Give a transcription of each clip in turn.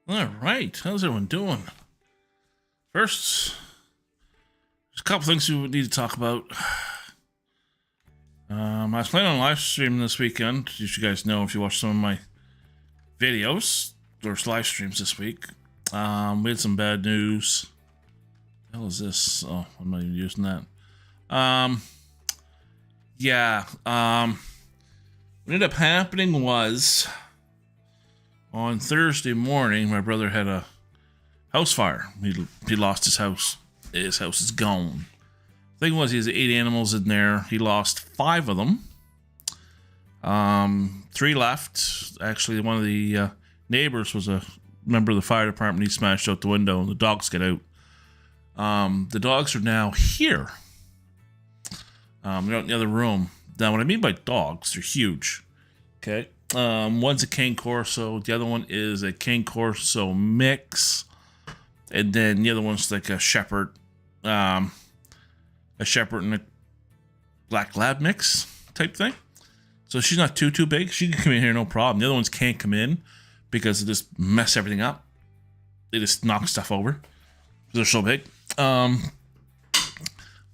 All right, how's everyone doing? First, there's a couple things we would need to talk about. I was planning on live streaming this weekend. As you guys know, if you watch some of my videos, there's live streams this week. We had some bad news. What the hell is this? Oh, I'm not even using that. Yeah. What ended up happening was on Thursday morning, my brother had a house fire. He lost his house. His house is gone. Thing was, he has 8 animals in there. He lost 5 of them. 3 left. Actually, one of the neighbors was a member of the fire department. He smashed out the window, and the dogs get out. The dogs are now here. They're out in the other room. Now, what I mean by dogs, they're huge. Okay. One's a Cane Corso. The other one is a Cane Corso mix. And then the other one's like a Shepherd. A Shepherd and a Black Lab mix type thing. So she's not too big. She can come in here no problem. The other ones can't come in because they just mess everything up. They just knock stuff over. They're so big. But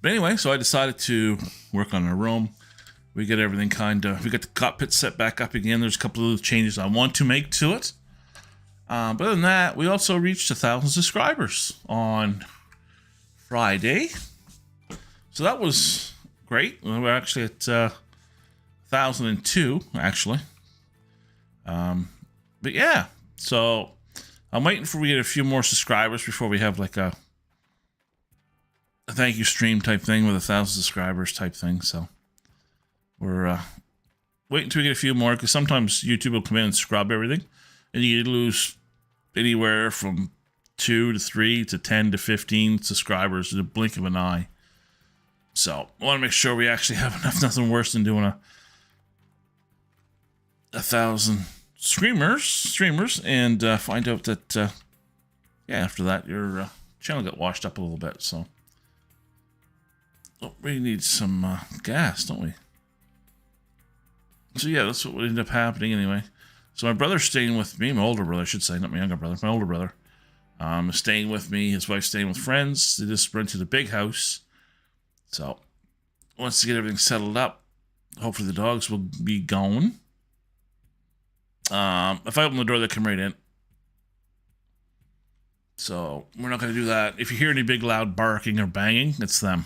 anyway, so I decided to work on our room. We get everything we got the cockpit set back up again. There's a couple of changes I want to make to it. But other than that, we also reached 1,000 subscribers on Friday. So that was great. We're actually at 1,002, actually. But yeah, so I'm waiting for we get a few more subscribers before we have like a thank you stream type thing with 1,000 subscribers type thing. So we're waiting until we get a few more, because sometimes YouTube will come in and scrub everything, and you lose anywhere from 2 to 3 to 10 to 15 subscribers in a blink of an eye. So I want to make sure we actually have enough. Nothing worse than doing a 1,000 streamers and find out that yeah, after that your channel got washed up a little bit. So we need some gas, don't we? So yeah, that's what ended up happening anyway. So my brother's staying with me, my older brother, I should say, not my younger brother, my older brother. Is staying with me. His wife's staying with friends. They just rented a big house. So once to get everything settled up, hopefully the dogs will be gone. If I open the door, they come right in. So we're not going to do that. If you hear any big loud barking or banging, it's them.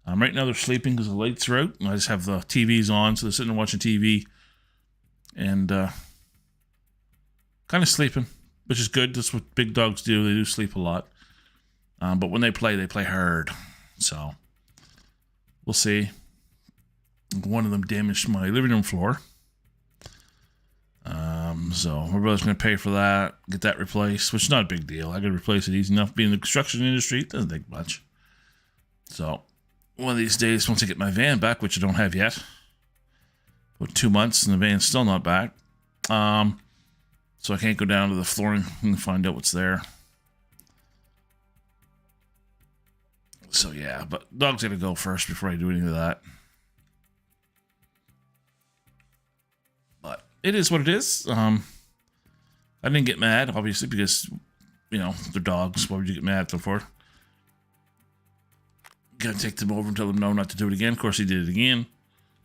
Right now they're sleeping because the lights are out. I just have the TVs on, so they're sitting there watching TV and kind of sleeping, which is good. That's what big dogs do. They do sleep a lot. But when they play hard. So we'll see. One of them damaged my living room floor. So my brother's going to pay for that, get that replaced, which is not a big deal. I could replace it easy enough. Being in the construction industry, it doesn't take much. So one of these days, once I get my van back, which I don't have yet, about 2 months and the van's still not back. So I can't go down to the flooring and find out what's there. So yeah, but dogs gotta go first before I do any of that. But it is what it is. I didn't get mad, obviously, because, you know, they're dogs. What would you get mad at them for? Gotta take them over and tell them no, not to do it again. Of course, he did it again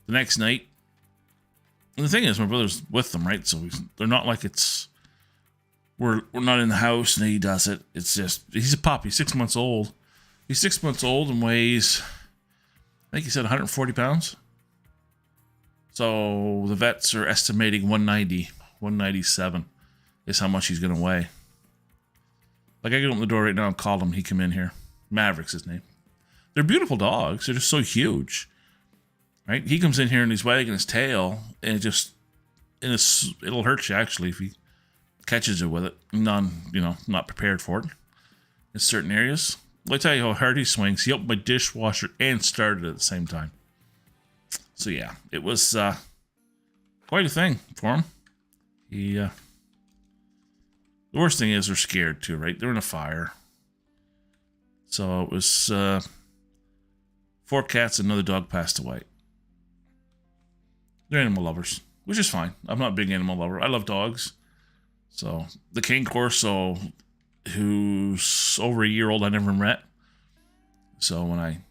the next night. And the thing is, my brother's with them, right? So they're not like we're not in the house and he does it. It's just, he's a pup. He's 6 months old. He's 6 months old and weighs, I think he said 140 pounds. So the vets are estimating 190, 197 is how much he's going to weigh. Like, I can open the door right now and call him. He come in here. Maverick's his name. They're beautiful dogs. They're just so huge. Right? He comes in here and he's wagging his tail, and it'll hurt you, actually, if he catches you with it. Not prepared for it in certain areas. Let me tell you how hard he swings. He opened my dishwasher and started at the same time. So yeah, it was quite a thing for him. The worst thing is they're scared too, right? They're in a fire. So it was 4 cats and another dog passed away. They're animal lovers, which is fine. I'm not a big animal lover. I love dogs. So the Cane Corso, who's over a year old, I never met. So when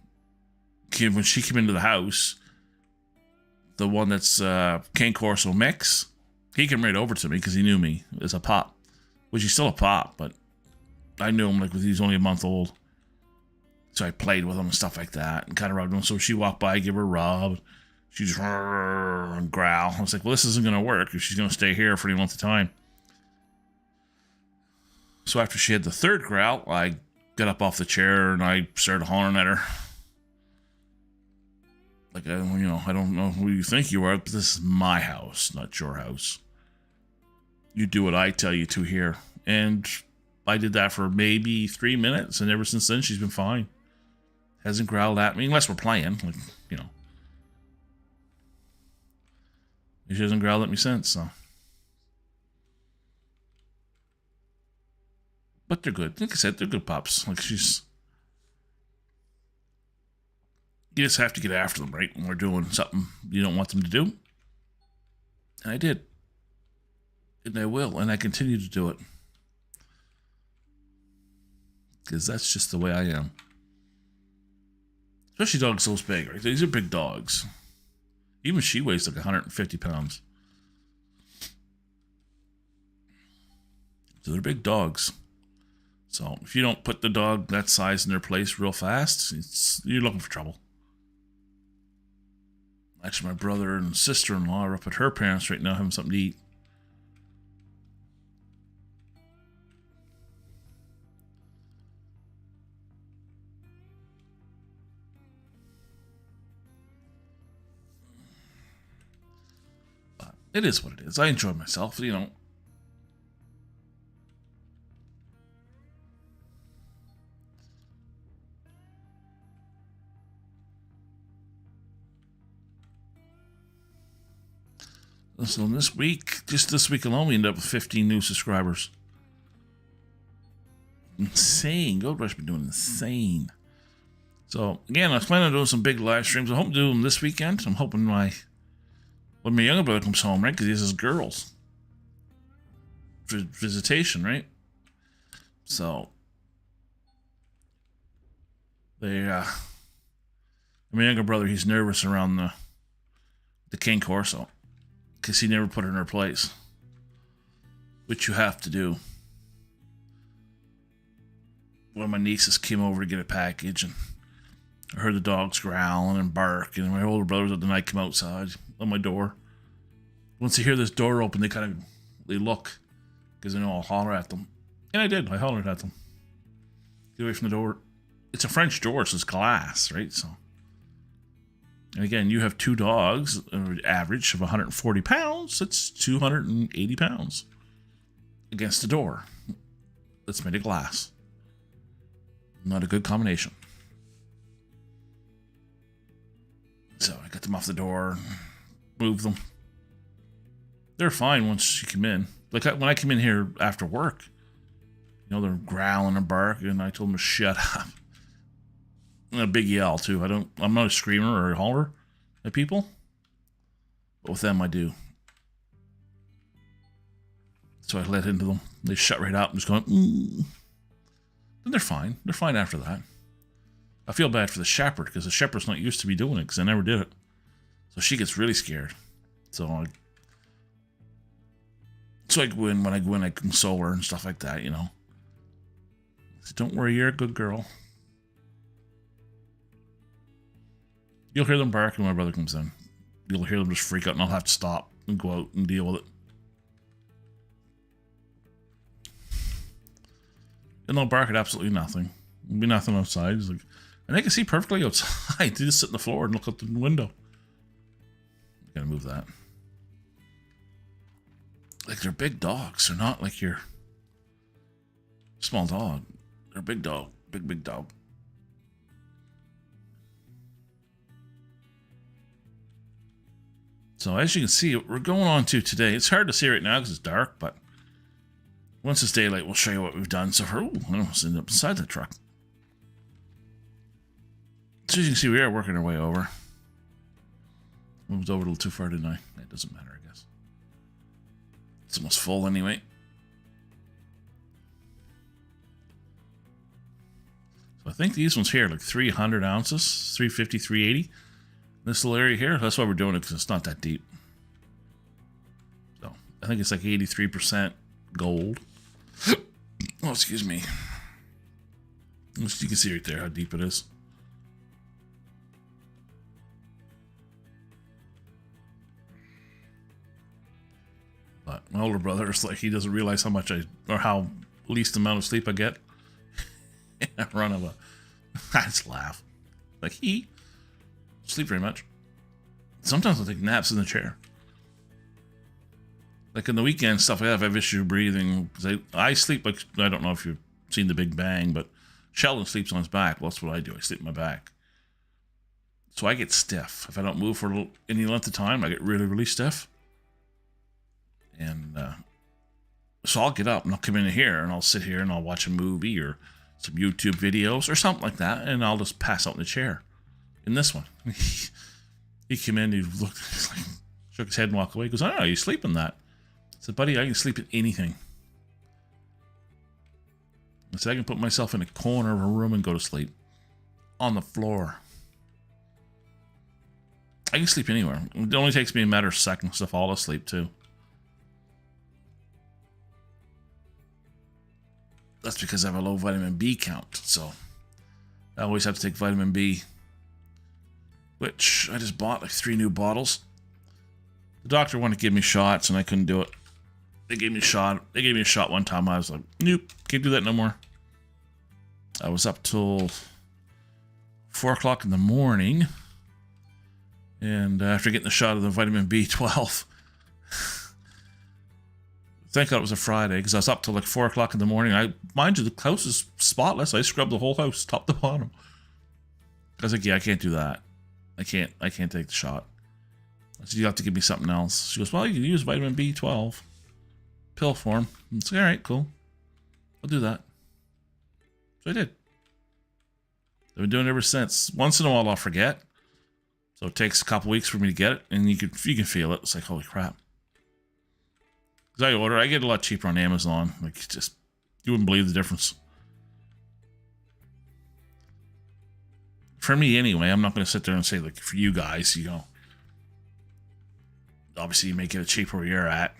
she came into the house, the one that's Cane Corso mix, he came right over to me because he knew me as a pup, which he's still a pup, but I knew him like he's only a month old. So I played with him and stuff like that and kind of rubbed him. So she walked by, give her a rub. She just and growl. I was like, well, this isn't going to work if she's going to stay here for any length of time. So after she had the third growl, I got up off the chair and I started hollering at her. Like, I don't know who you think you are, but this is my house, not your house. You do what I tell you to here. And I did that for maybe 3 minutes, and ever since then, she's been fine. Hasn't growled at me, unless we're playing, like, you know. She hasn't growled at me since, so. But they're good. Like I said, they're good pups. Like, you just have to get after them, right? When we're doing something you don't want them to do. And I did. And I will, and I continue to do it. Because that's just the way I am. Especially dogs so big, right? These are big dogs. Even she weighs like 150 pounds. So they're big dogs. So if you don't put the dog that size in their place real fast, you're looking for trouble. Actually, my brother and sister-in-law are up at her parents' right now having something to eat. But it is what it is. I enjoy myself, you know. So just this week alone, we ended up with 15 new subscribers. Insane. Gold Rush been doing insane. So, again, I was planning on doing some big live streams. I hope to do them this weekend. I'm hoping when my younger brother comes home, right? Because he has his girls. Visitation, right? So, my younger brother, he's nervous around the Cane Corso. Because he never put her in her place. Which you have to do. One of my nieces came over to get a package, and I heard the dogs growling and bark, and my older brothers at the night come outside on my door. Once they hear this door open, they look, because they know I'll holler at them. And I did. I hollered at them. Get away from the door. It's a French door, so it's glass, right? So. And again, you have two dogs, an average of 140 pounds. That's 280 pounds against the door that's made of glass. Not a good combination. So I got them off the door, moved them. They're fine once you come in. Like when I come in here after work, they're growling and barking, and I told them to shut up. And a big yell too. I'm not a screamer or a holler at people, but with them I do. So I let into them. They shut right up and just going, And they're fine. They're fine after that. I feel bad for the shepherd because the shepherd's not used to be doing it because I never did it. So she gets really scared. So I go in, when I go in, I console her and stuff like that, So don't worry, you're a good girl. You'll hear them bark when my brother comes in. You'll hear them just freak out, and I'll have to stop and go out and deal with it. And they'll bark at absolutely nothing. There'll be nothing outside. And they can see perfectly outside. They just sit on the floor and look out the window. Gotta move that. Like, they're big dogs. They're not like your small dog. They're a big dog. Big dog. So as you can see, we're going on to today. It's hard to see right now because it's dark, but once it's daylight, we'll show you what we've done so far. Ooh, I almost ended up inside the truck. So as you can see, we are working our way over. Moved over a little too far, didn't I? It doesn't matter, I guess. It's almost full anyway. I think these ones here, like 300 ounces, 350, 380. This little area here, that's why we're doing it, because it's not that deep. So I think it's like 83% gold. Oh, excuse me. You can see right there how deep it is. But my older brother is like, he doesn't realize how much or how least amount of sleep I get. I run of a, I just laugh. Like, he sleep very much. Sometimes I'll take naps in the chair. Like in the weekend stuff, I have issue breathing. I sleep like, I don't know if you've seen The Big Bang, but Sheldon sleeps on his back. Well, that's what I do. I sleep on my back. So I get stiff. If I don't move for any length of time, I get really, really stiff. And so I'll get up and I'll come in here and I'll sit here and I'll watch a movie or some YouTube videos or something like that, and I'll just pass out in the chair. In this one, he came in, he looked, he's like, shook his head and walked away. He goes, "I don't know, you sleep in that." I said, "Buddy, I can sleep in anything." I said, "I can put myself in a corner of a room and go to sleep on the floor. I can sleep anywhere. It only takes me a matter of seconds to fall asleep too." That's because I have a low vitamin B count, so I always have to take vitamin B, which I just bought like 3 new bottles. The doctor wanted to give me shots, and I couldn't do it. They gave me a shot. They gave me a shot one time. I was like, "Nope, can't do that no more." I was up till 4 o'clock in the morning, and after getting the shot of the vitamin B12. Thank God it was a Friday, because I was up till like 4 o'clock in the morning. Mind you, the house is spotless. I scrubbed the whole house, top to bottom. I was like, "Yeah, I can't do that. I can't take the shot." I said, "You have to give me something else." She goes, "Well, you can use vitamin B12 pill form." I said, "All right, cool. I'll do that." So I did. I've been doing it ever since. Once in a while, I'll forget. So it takes a couple weeks for me to get it, and you can feel it. It's like, holy crap. Because I get a lot cheaper on Amazon. Like, just, you wouldn't believe the difference. For me, anyway, I'm not going to sit there and say, like, for you guys, you know, obviously you may get it cheaper where you're at.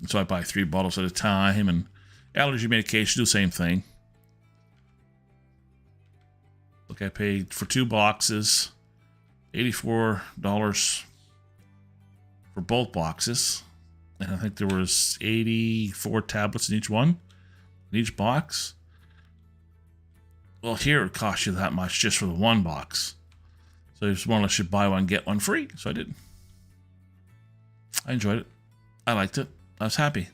So I buy 3 bottles at a time, and allergy medication do the same thing. Look, I paid for 2 boxes. $84 for both boxes, and I think there was 84 tablets in each one, in each box. Well, here it costs you that much just for the 1 box, so it's more or less you buy one get one free. So I did. I enjoyed it. I liked it. I was happy.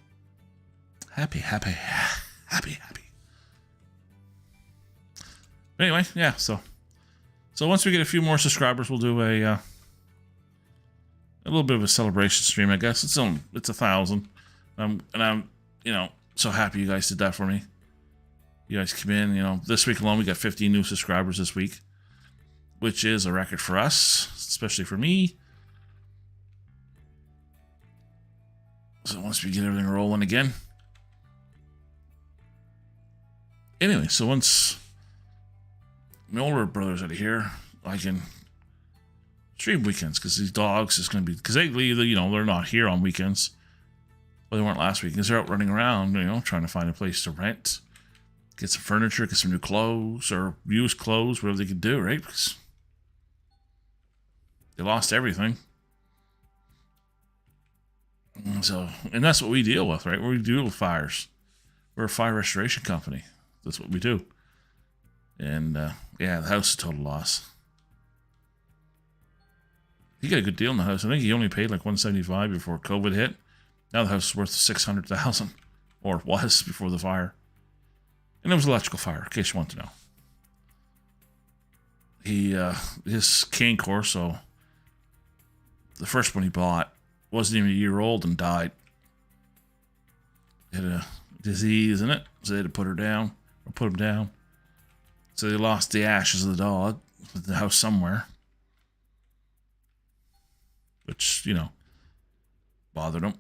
Happy. Anyway, yeah. So once we get a few more subscribers, we'll do a little bit of a celebration stream, I guess. It's 1,000. And I'm, so happy you guys did that for me. You guys come in, this week alone we got 50 new subscribers this week, which is a record for us, especially for me. So once we get everything rolling again. Anyway, so once my older brother's out of here, I can stream weekends, because these dogs is going to be, because they leave, they're not here on weekends. Well, they weren't last week, because they're out running around, trying to find a place to rent, get some furniture, get some new clothes, or used clothes, whatever they could do, right? Because they lost everything. And that's what we deal with, right? We deal with fires. We're a fire restoration company. That's what we do. And yeah, the house is a total loss. He got a good deal in the house. I think he only paid like $175 before COVID hit. Now the house is worth $600,000, or was before the fire. And it was an electrical fire, in case you want to know. His cane Corso, the first one he bought, wasn't even a year old and died. He had a disease in it, so they had to put him down. So they lost the ashes of the dog at the house somewhere, which, bothered them.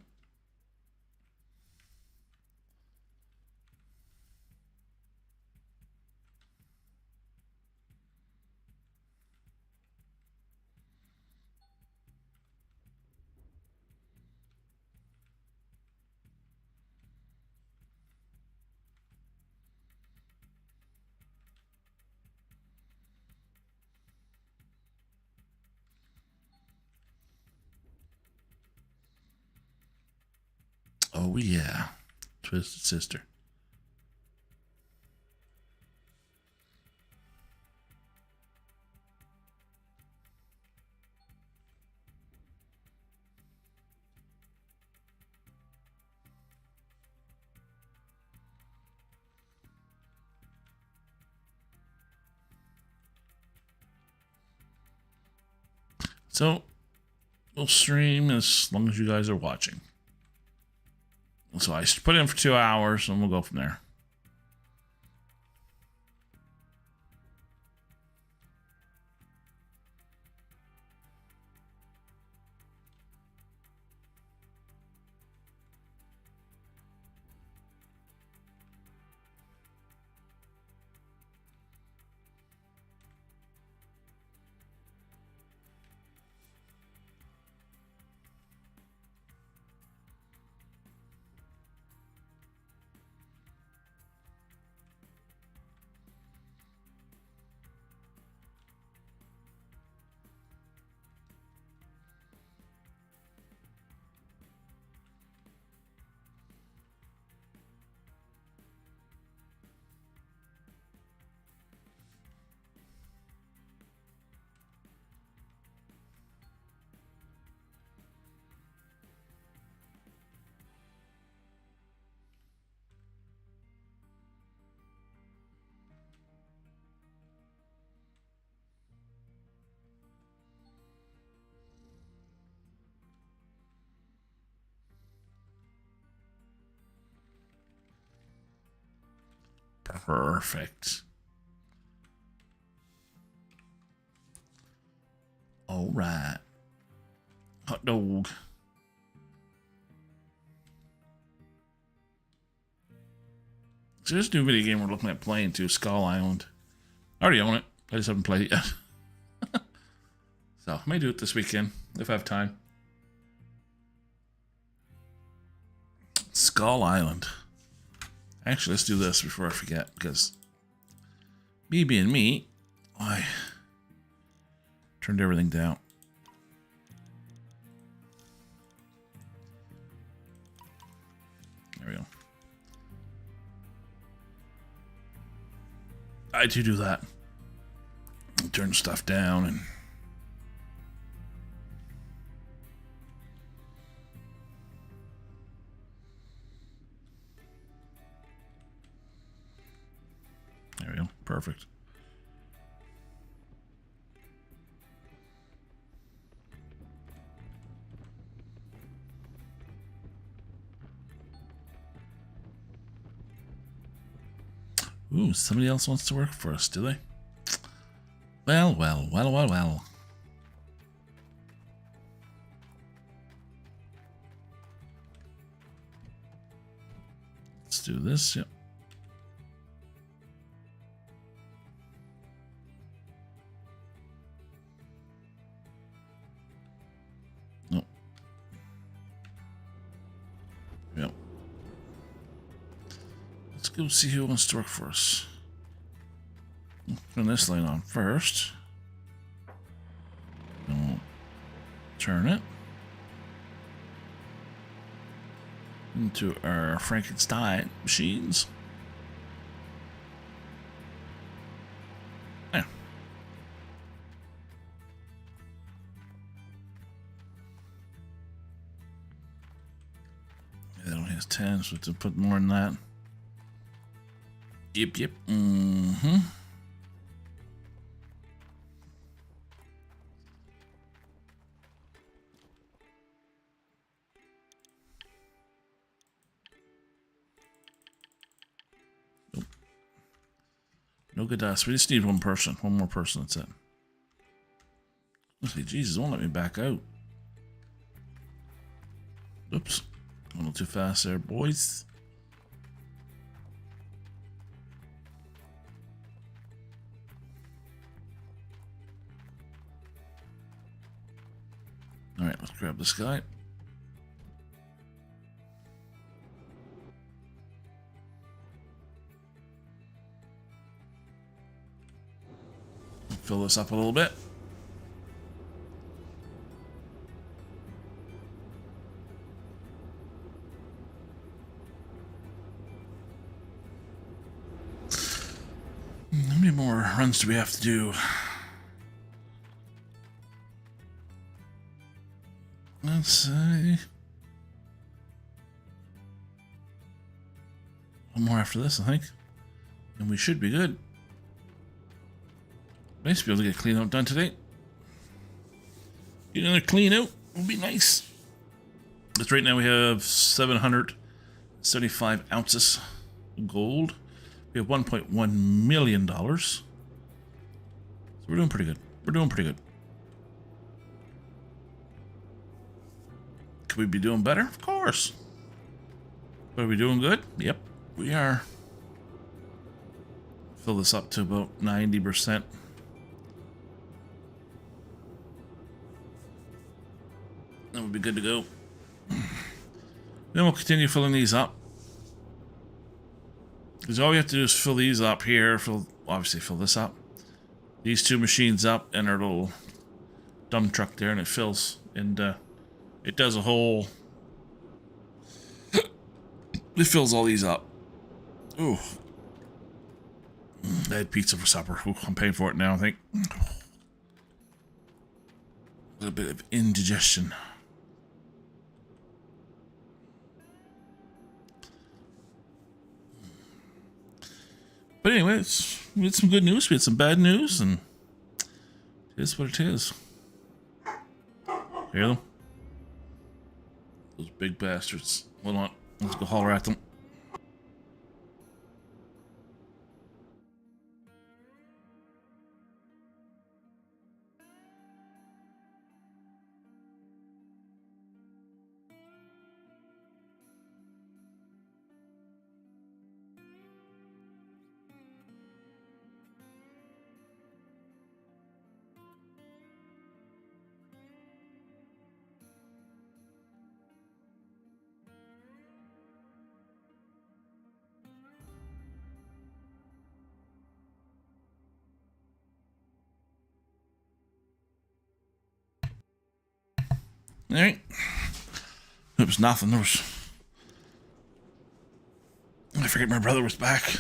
Oh, yeah. Twisted Sister. So, we'll stream as long as you guys are watching. So I put in for 2 hours, and we'll go from there. Perfect. All right. Hot dog. So this new video game we're looking at playing too, Skull Island. I already own it. I just haven't played it yet. So I may do it this weekend if I have time. Skull Island. Actually, let's do this before I forget, because me being me, I turned everything down. There we go. I do that. Turn stuff down and there we go. Perfect. Ooh, somebody else wants to work for us, do they? Well, well, well, well, well. Let's do this, yep. Nope. Yep. Let's go see who wants to work for us. Turn this light on first. Then we'll turn it into our Frankenstein machines. Yeah. That only has 10, so to put more than that. Yep, yep. Mm-hmm. Nope. No good us. We just need one person. One more person, that's it. Let's see, Jesus, won't let me back out. Oops. A little too fast there, boys. Alright, let's grab this guy. Fill this up a little bit. more runs do we have to do? Let's see. One more after this, I think. And we should be good. Nice to be able to get a clean out done today. Get another clean out would be nice. But right now we have 775 ounces of gold. We have $1.1 million. So we're doing pretty good. We're doing pretty good. Could we be doing better? Of course. But are we doing good? Yep, we are. Fill this up to about 90%. That would be good to go. Then we'll continue filling these up. Because all we have to do is fill these up here. Obviously fill this up. These two machines up and our little dump truck there, and it fills. And it does a whole... it fills all these up. Ooh. I had pizza for supper. Ooh, I'm paying for it now, I think. A little bit of indigestion. But anyway, we had some good news, we had some bad news, and it is what it is. Hear them? Those big bastards. Hold on, let's go holler at them. Alright. It was nothing. I forget my brother was back.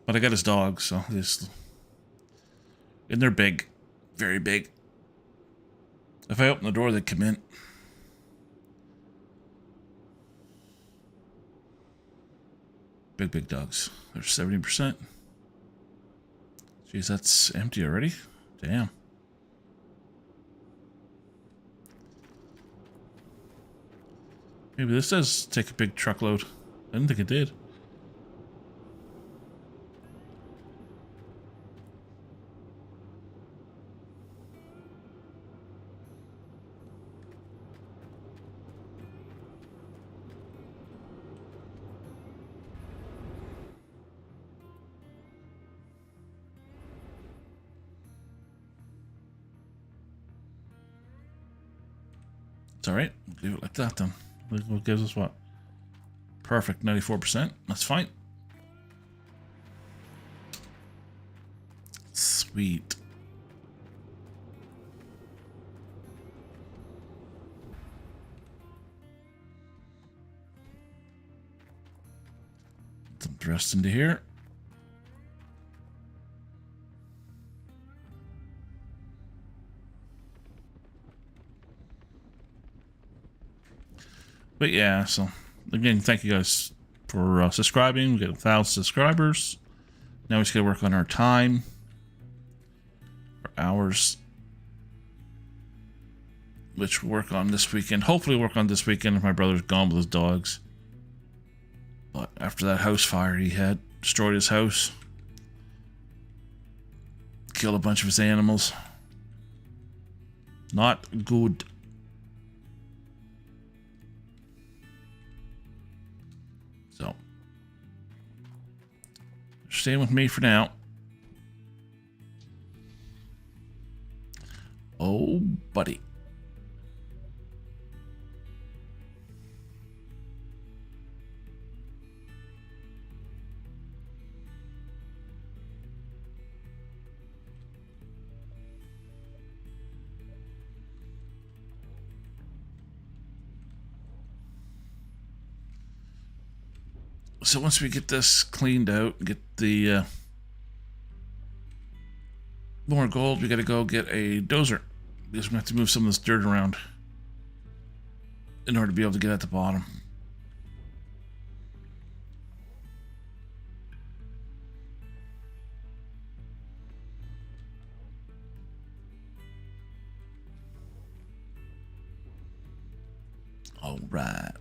But I got his dog, so and they're big. Very big. If I open the door, they'd come in. Big dogs. They're 70%. Jeez, that's empty already? Damn. Maybe this does take a big truckload. I didn't think it did. It's alright. We'll leave it like that then. What gives us what? Perfect, 94%. That's fine. Sweet. Dump the rest into here. But yeah, so again, thank you guys for subscribing. We got 1,000 subscribers. Now we just gotta work on our time, our hours, which we'll work on this weekend. Hopefully, work on this weekend if my brother's gone with his dogs. But after that house fire he had, destroyed his house, killed a bunch of his animals. Not good. So, staying with me for now. Oh, buddy. So once we get this cleaned out, get the More gold. We got to go get a dozer because we have to move some of this dirt around in order to be able to get at the bottom. All right.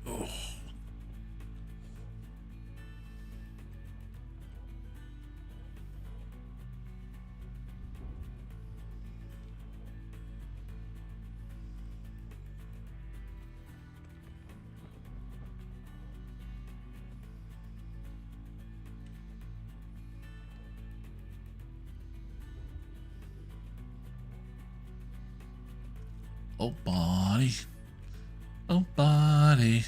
Oh. Oh, body. Oh, body.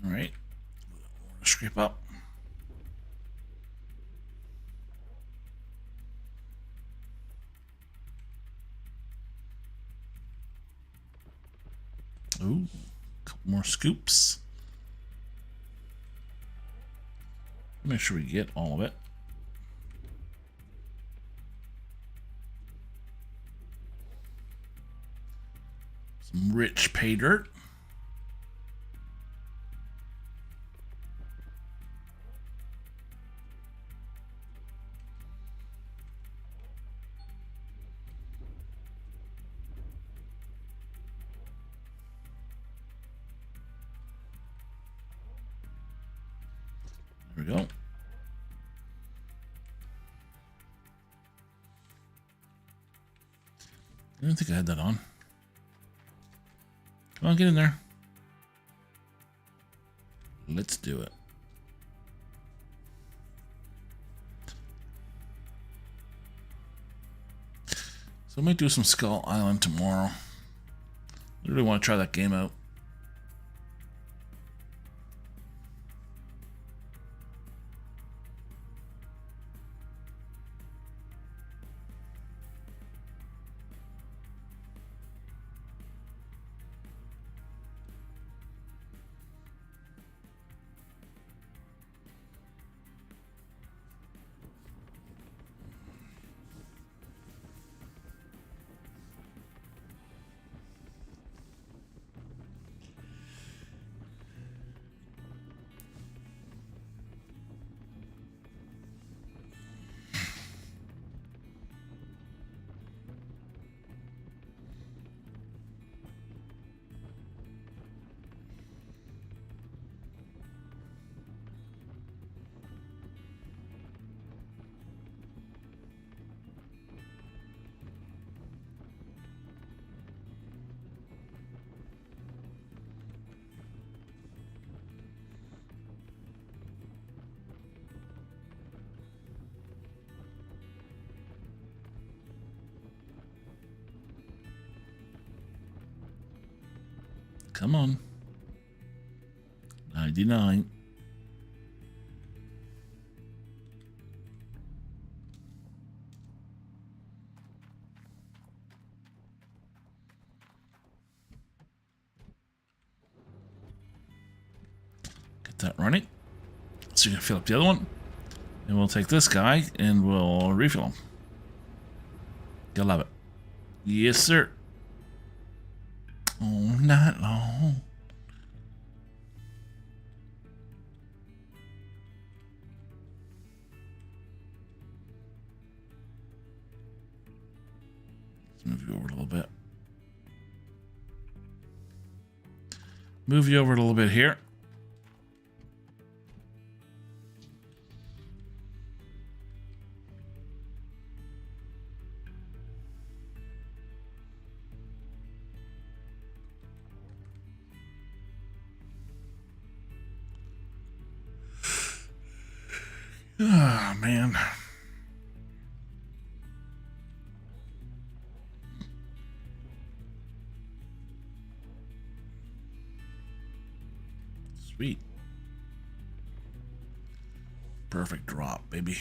All right. Scrape up. Ooh, a couple more scoops. Make sure we get all of it. Some rich pay dirt. There we go. I don't think I had that on. Come on, get in there. Let's do it. So I might do some Skull Island tomorrow. I really want to try that game out. Come on. 99. Get that running. So you can fill up the other one. And we'll take this guy and we'll refill him. You'll love it. Yes, sir. All night long. Let's move you over a little bit. Move you over a little bit here. Ah, oh, man. Sweet. Perfect drop, baby.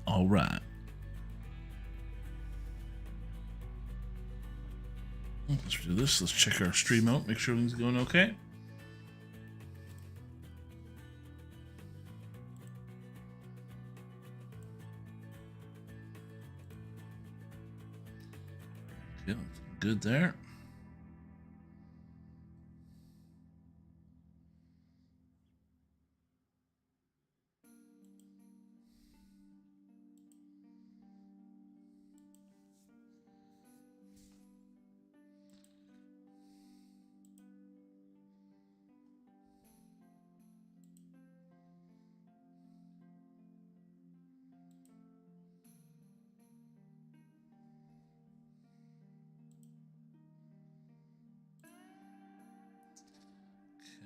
All right. Let's do this. Let's check our stream out. Make sure everything's going okay. Okay, good there.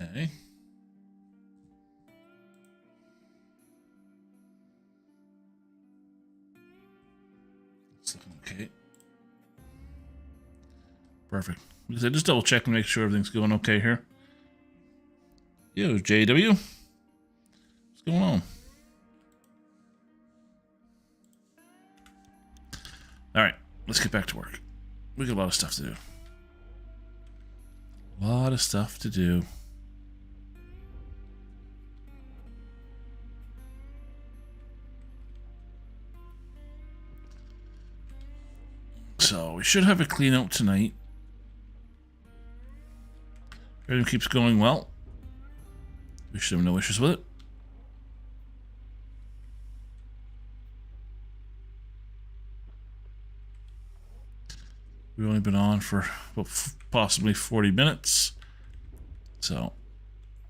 Okay. It's looking okay. Perfect. Because I just double check and make sure everything's going okay here. Yo, JW. What's going on? Alright, let's get back to work. We got a lot of stuff to do. A lot of stuff to do. So we should have a clean out tonight. Everything keeps going well. We should have no issues with it. We've only been on for well, possibly 40 minutes. So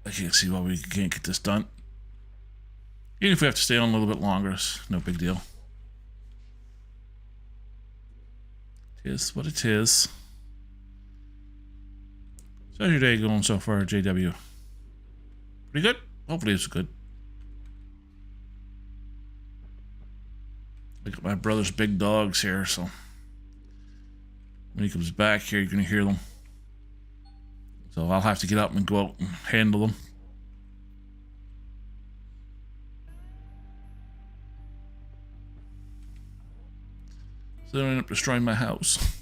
I can't see why we can't get this done. Even if we have to stay on a little bit longer, it's no big deal. It is what it is. So how's your day going so far, JW? Pretty good? Hopefully it's good. I got my brother's big dogs here, so when he comes back here, you're going to hear them. So I'll have to get up and go out and handle them. So they don't end up destroying my house.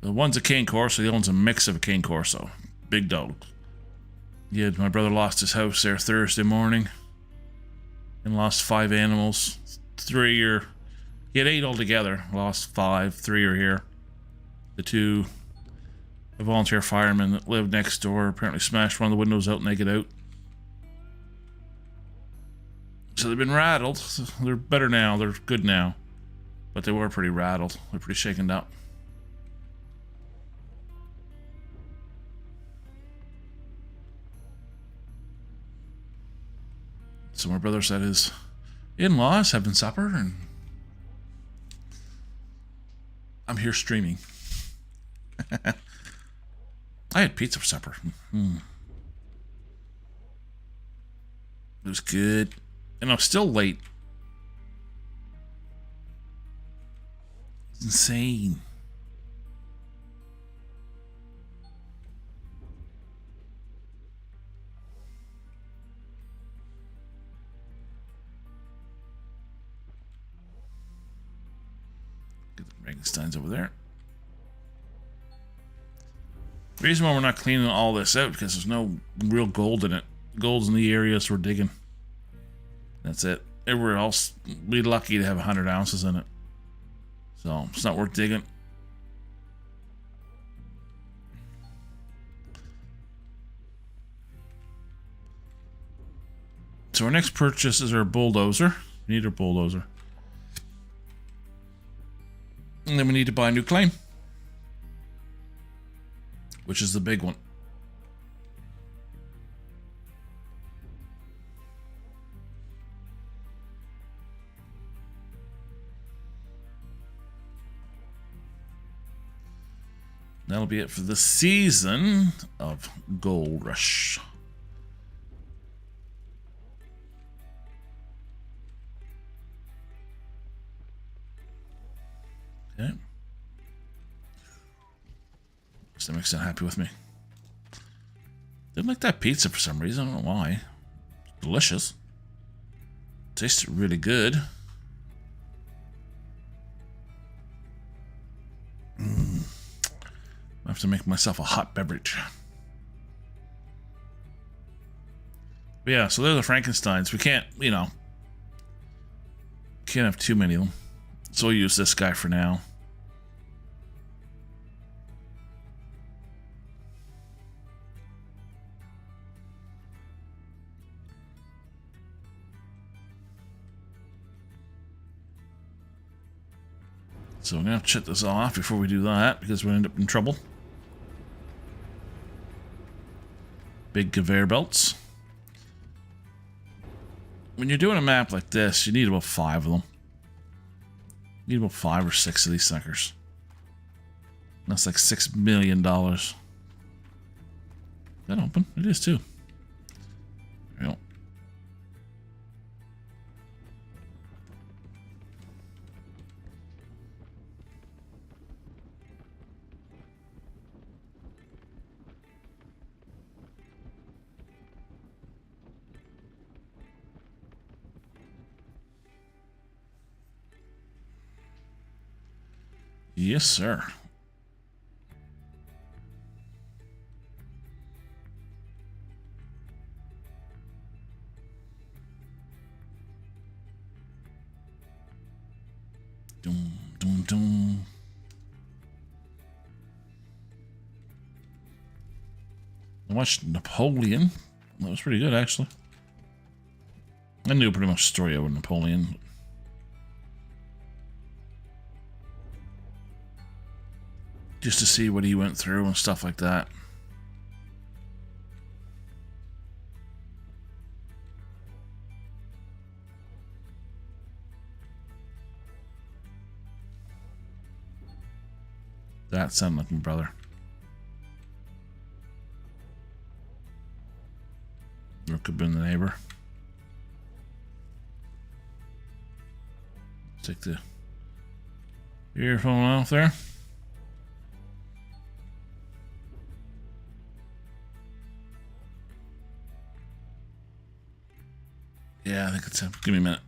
The one's a cane corso, the other one's a mix of a cane corso. Big dog. Yeah, my brother lost his house there Thursday morning. And lost 5 animals. 3 are... He had 8 altogether. Lost 5. 3 are here. The 2... The volunteer firemen that lived next door apparently smashed one of the windows out and they get out. So they've been rattled. So they're better now. They're good now. But they were pretty rattled. They're pretty shaken up. So my brother said his in-laws having supper, and I'm here streaming. I had pizza for supper. It was good. And I'm still late. It's insane. Get the Frankenstein's over there. The reason why we're not cleaning all this out because there's no real gold in it. Gold's in the areas we're digging. That's it. Everywhere else, we're lucky to have 100 ounces in it. So it's not worth digging. So our next purchase is our bulldozer. We need our bulldozer. And then we need to buy a new claim, which is the big one. That'll be it for the season of Gold Rush. Okay. Stomach's not happy with me. Didn't like that pizza for some reason. I don't know why. Delicious. Tasted really good. I have to make myself a hot beverage. But yeah, so they're the Frankensteins. We can't, you know, can't have too many of them. So we'll use this guy for now. So I'm going to shut this off before we do that, because we'll end up in trouble. Big conveyor belts. When you're doing a map like this, you need about 5 of them. You need about 5 or 6 of these suckers. That's like $6 million. Is that open? It is too. There we go. Yes, sir. Dum, dum, dum. I watched Napoleon. That was pretty good, actually. I knew pretty much the story of Napoleon. Just to see what he went through and stuff like that. That sounded like my brother. Or could have been the neighbor. Take the earphone off there. Yeah, I think it's him. Give me a minute.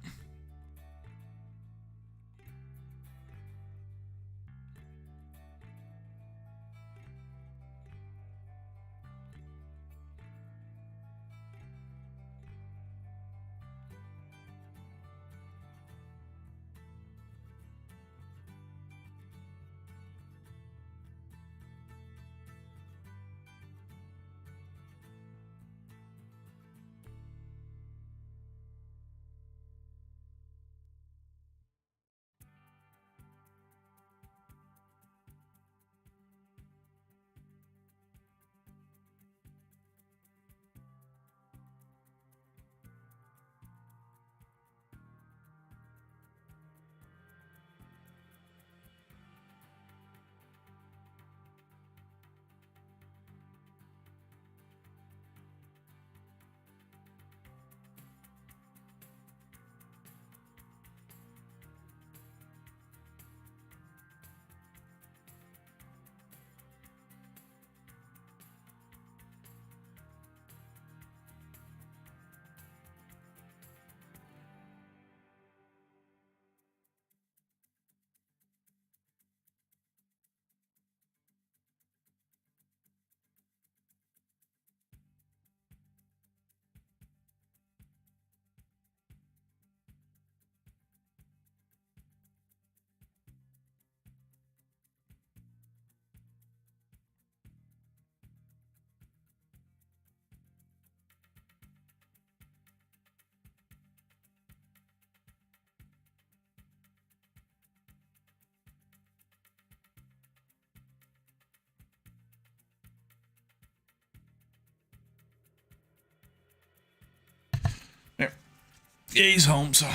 Yeah, he's home, so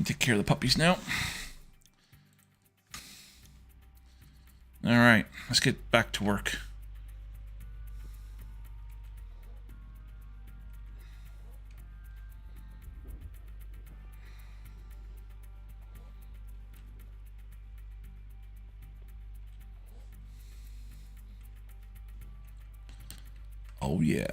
take care of the puppies now. All right, let's get back to work. Oh, yeah.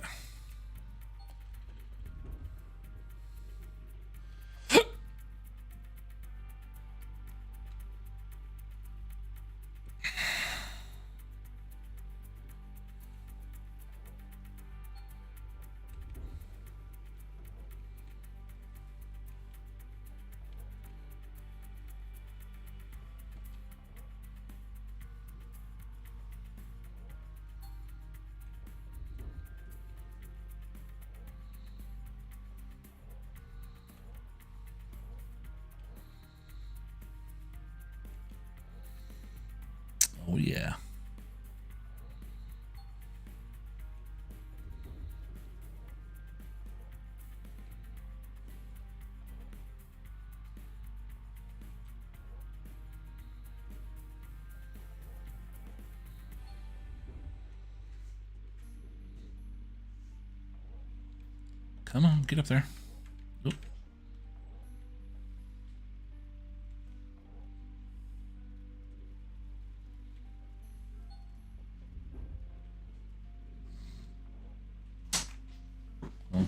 Oh, yeah. Come on, get up there. Oop. Oh.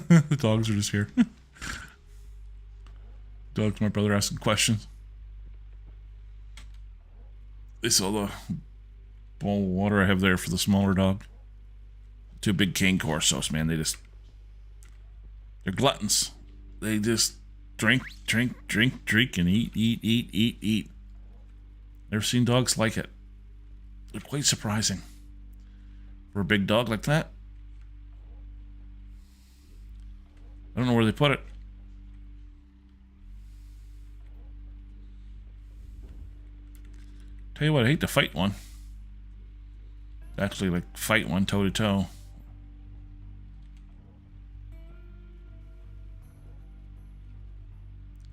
The dogs are just here. Dogs, my brother asking questions. They saw the bowl of water I have there for the smaller dog. Two big cane corsos, man. They're gluttons. They just drink, and eat. Never seen dogs like it. They're quite surprising. For a big dog like that. I don't know where they put it. Tell you what, I hate to fight one. Actually, like, fight one toe to toe.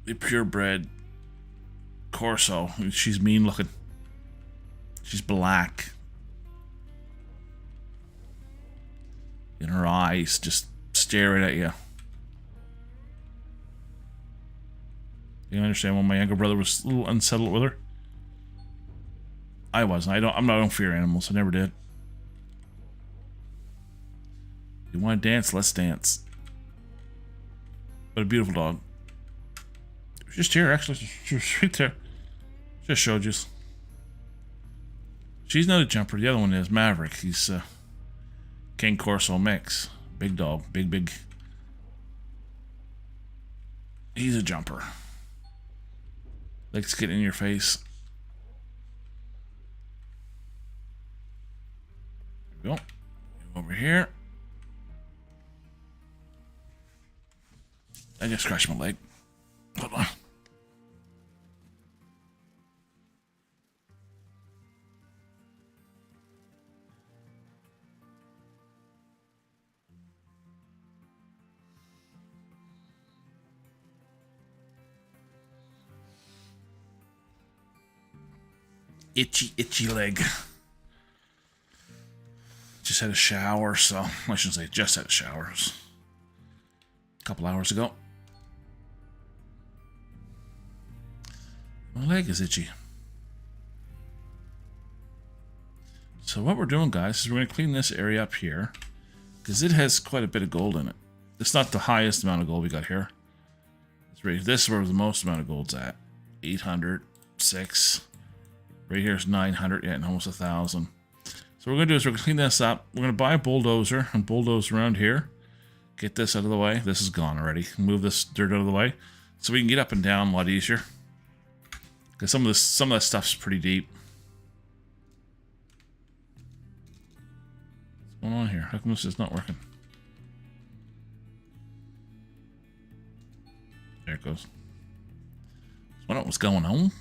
The purebred Corso. She's mean looking. She's black. And her eyes just staring at you. You can understand when my younger brother was a little unsettled with her. I wasn't. I don't fear animals. I never did. You want to dance? Let's dance. But a beautiful dog. Just here, actually. She was right there. Just showed you. She's not a jumper. The other one is Maverick. He's a King Corso mix. Big dog. Big. He's a jumper. Likes getting in your face. There we go. Over here. I just scratched my leg. Hold on. Itchy leg. Just had a shower, so I shouldn't say just had a shower. a couple hours ago. My leg is itchy. So what we're doing, guys, is we're going to clean this area up here, because it has quite a bit of gold in it. It's not the highest amount of gold we got here. This is where the most amount of gold's at. 800, 6. Right here is 900, yeah, and almost 1,000. So what we're going to do is we're going to clean this up. We're going to buy a bulldozer and bulldoze around here. Get this out of the way. This is gone already. Move this dirt out of the way so we can get up and down a lot easier. Because some of that stuff's pretty deep. What's going on here? How come this is not working? There it goes. I don't know what's going on.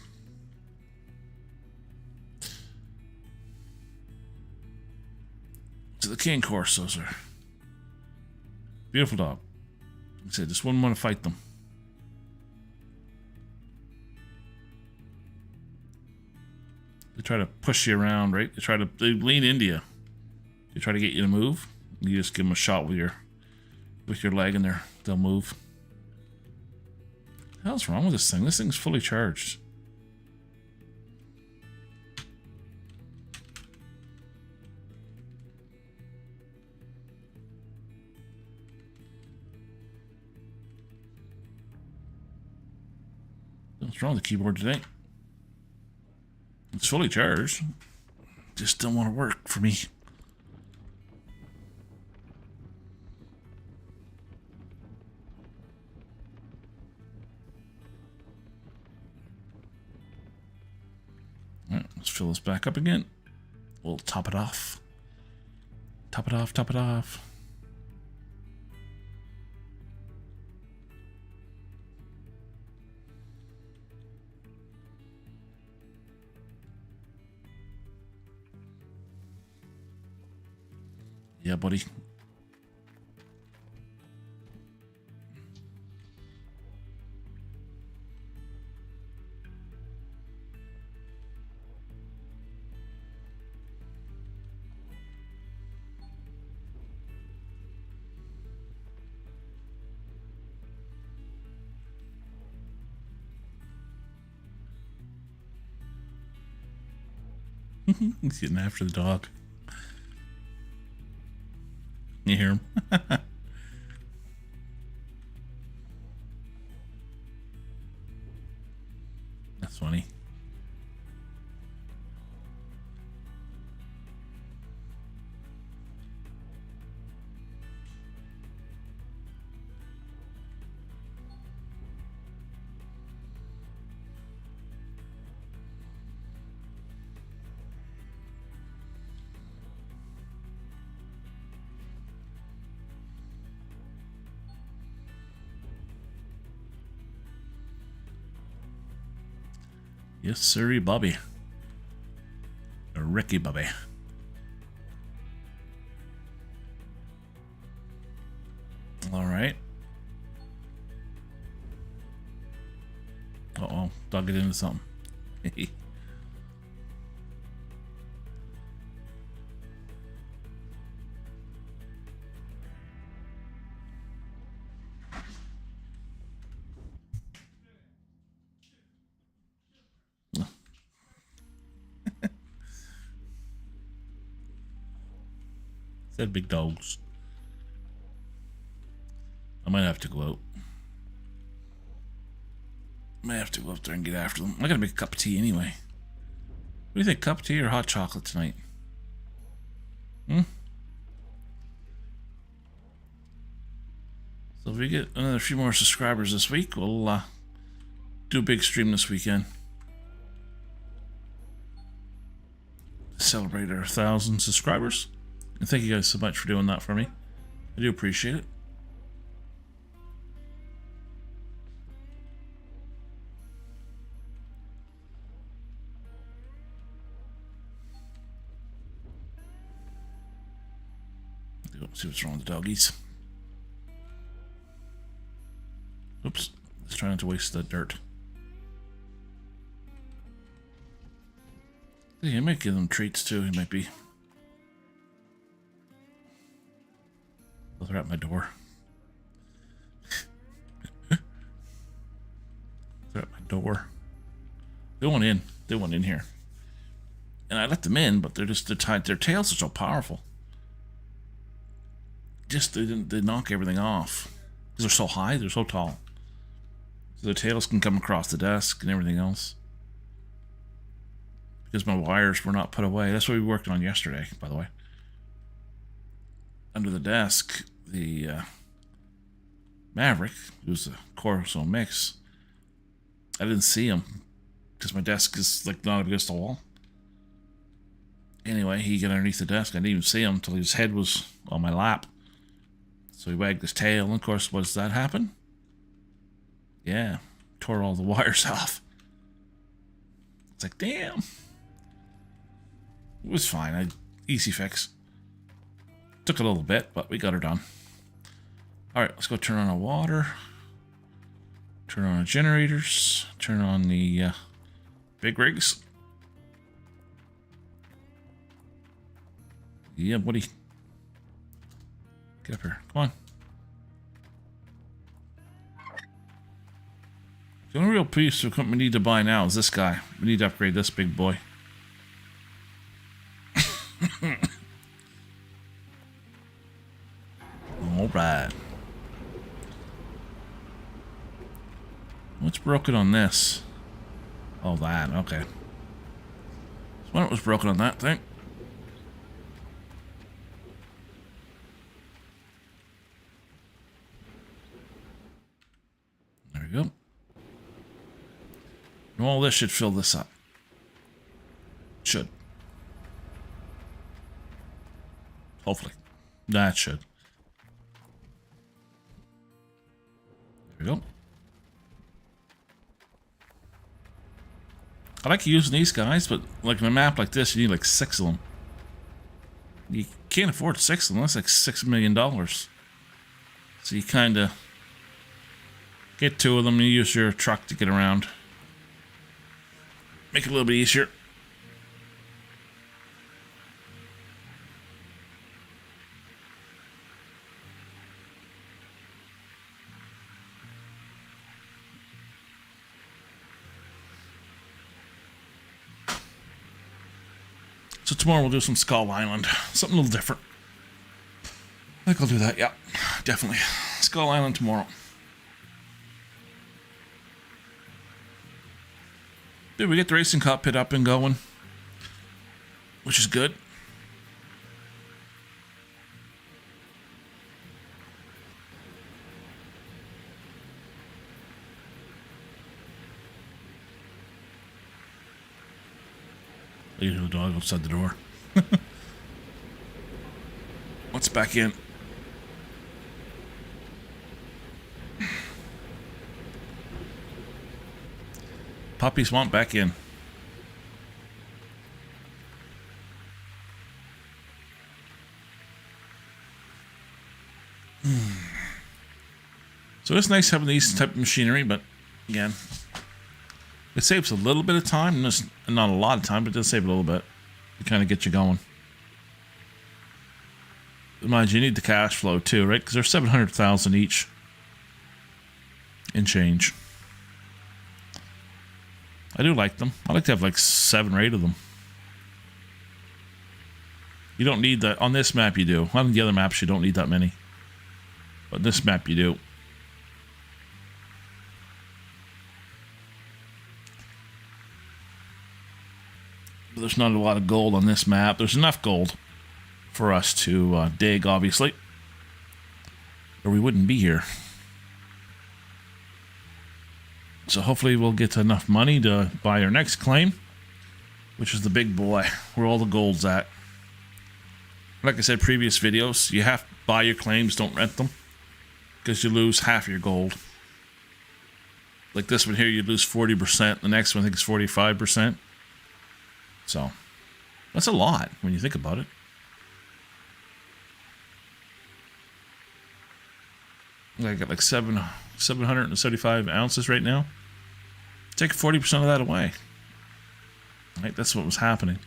To the King Corsos are beautiful dog. Like I said, just wouldn't want to fight them. They try to push you around, right? They lean into you. They try to get you to move. You just give them a shot with your leg and they'll move. What the hell's wrong with this thing? This thing's fully charged. What's wrong with the keyboard today? It's fully charged. Just don't want to work for me. Alright, let's fill this back up again. We'll top it off. Top it off, top it off. Yeah, buddy. He's getting after the dog. You hear him? That's funny. Yes, sirree, Bobby. Or Ricky Bobby. All right. Uh-oh. Dog get into something. Said big dogs. I might have to go out. Might have to go up there and get after them. I gotta make a cup of tea anyway. What do you think, cup of tea or hot chocolate tonight? So if we get another few more subscribers this week, we'll do a big stream this weekend. Celebrate our 1,000 subscribers. And thank you guys so much for doing that for me. I do appreciate it. Let's see what's wrong with the doggies. Oops. Let's try not to waste the dirt. Yeah, I might give them treats too. He might be. They're at my door. door. They went in. They went in here. And I let them in, but they're tied. Their tails are so powerful. Just they knock everything off. Because they're so high, they're so tall. So their tails can come across the desk and everything else. Because my wires were not put away. That's what we worked on yesterday, by the way. Under the desk, the Maverick, who's a Corso mix, I didn't see him because my desk is like not against the wall. Anyway, he got underneath the desk. I didn't even see him until his head was on my lap. So he wagged his tail, and of course, what does that happen? Yeah, tore all the wires off. It's like, damn. It was fine. Easy fix. Took a little bit, but we got her done. Alright, let's go turn on our water. Turn on our generators. Turn on the big rigs. Yeah, buddy. Get up here. Come on. The only real piece of equipment we need to buy now is this guy. We need to upgrade this big boy. Alright. What's broken on this? Oh, that. Okay. So what was broken on that thing? There we go. And all this should fill this up. Should. Hopefully. That should. There we go. I like using these guys, but like in a map like this, you need like 6 of them. You can't afford 6 of them. That's like $6 million. So you kind of get 2 of them and you use your truck to get around. Make it a little bit easier. So tomorrow we'll do some Skull Island. Something a little different. I think I'll do that, yeah. Definitely. Skull Island tomorrow. Did we get the racing cockpit up and going? Which is good. I hear the dog outside the door. Let's back in. Puppies want back in. So it's nice having these type of machinery, but again, it saves a little bit of time. Not a lot of time, but it does save a little bit to kind of get you going. Mind you, need the cash flow too, right? Because they're 700,000 each in change. I do like them. I like to have like 7 or 8 of them. You don't need that on this map. You do. On the other maps, you don't need that many, but this map you do. But there's not a lot of gold on this map. There's enough gold for us to dig, obviously, or we wouldn't be here. So hopefully we'll get enough money to buy our next claim, which is the big boy, where all the gold's at. Like I said, previous videos, you have to buy your claims, don't rent them, because you lose half your gold. Like this one here, you lose 40%. The next one, I think, is 45%. So, that's a lot when you think about it. I got like 775 ounces right now. Take 40% of that away. Right, that's what was happening.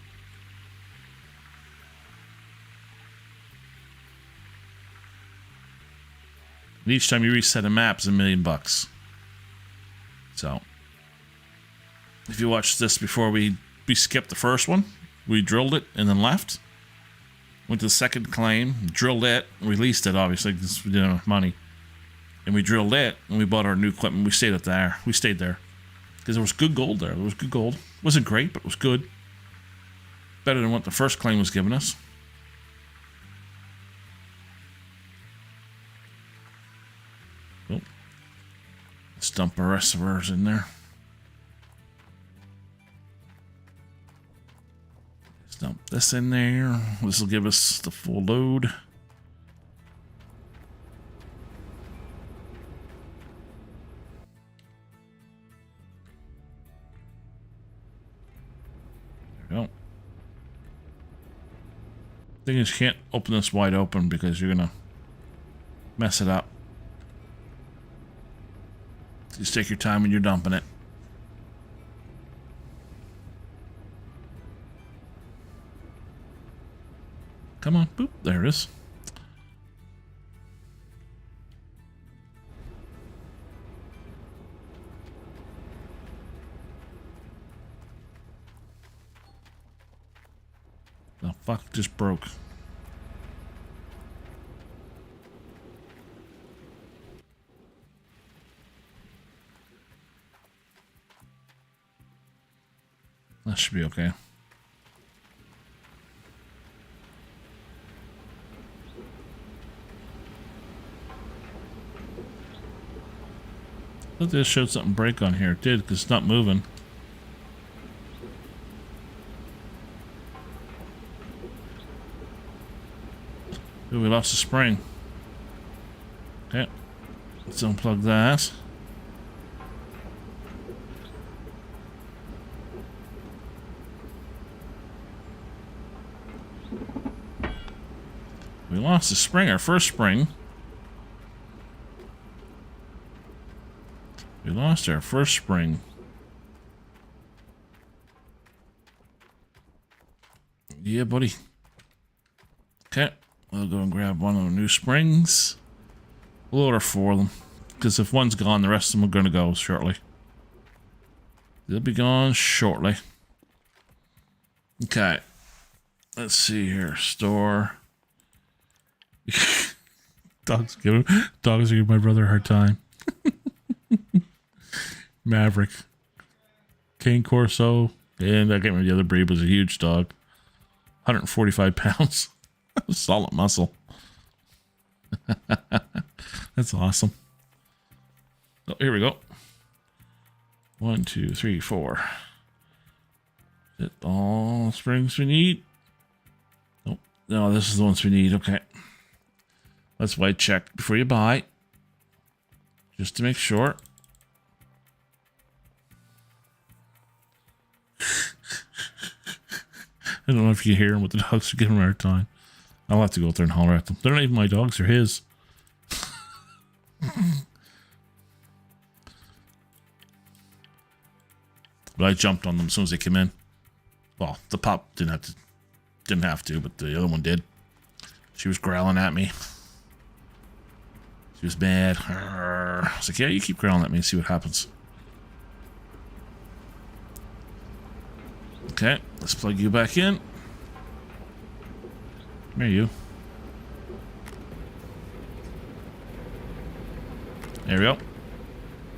And each time you reset a map is $1 million. So, If you watched this before, we skipped the first one. We drilled it and then left. Went to the second claim, drilled it, released it, obviously, because we didn't have enough money. And we drilled it, and we bought our new equipment. We stayed up there. We stayed there. Because there was good gold there. There was good gold. It wasn't great, but it was good. Better than what the first claim was giving us. Oh. Let's dump the rest of ours in there. Let's dump this in there. This will give us the full load. There we go. Thing is, you can't open this wide open because you're gonna mess it up. Just take your time when you're dumping it. Come on, boop, there it is. The fuck just broke. That should be okay. I thought this showed something break on here. It did, because it's not moving. Ooh, we lost a spring. Okay. Let's unplug that. We lost a spring, our first spring. We lost our first spring. Yeah, buddy. Okay. We'll go and grab one of the new springs. We'll order 4 of them. Because if one's gone, the rest of them are going to go shortly. They'll be gone shortly. Okay. Let's see here. Store. Dogs are giving my brother a hard time. Maverick. Cane Corso. And I can't remember the other breed, was a huge dog. 145 pounds. Solid muscle. That's awesome. Oh, here we go. 1, 2, 3, 4. Is it all springs we need? Nope. No, this is the ones we need. Okay. Let's white check before you buy. Just to make sure. I don't know if you hear them, but the dogs are giving them a hard time. I'll have to go out there and holler at them. They're not even my dogs, they're his. But I jumped on them as soon as they came in. Well, the pup didn't have to, but the other one did. She was growling at me. She was mad. I was like, yeah, you keep growling at me and see what happens. Okay, let's plug you back in. Where are you? There we go.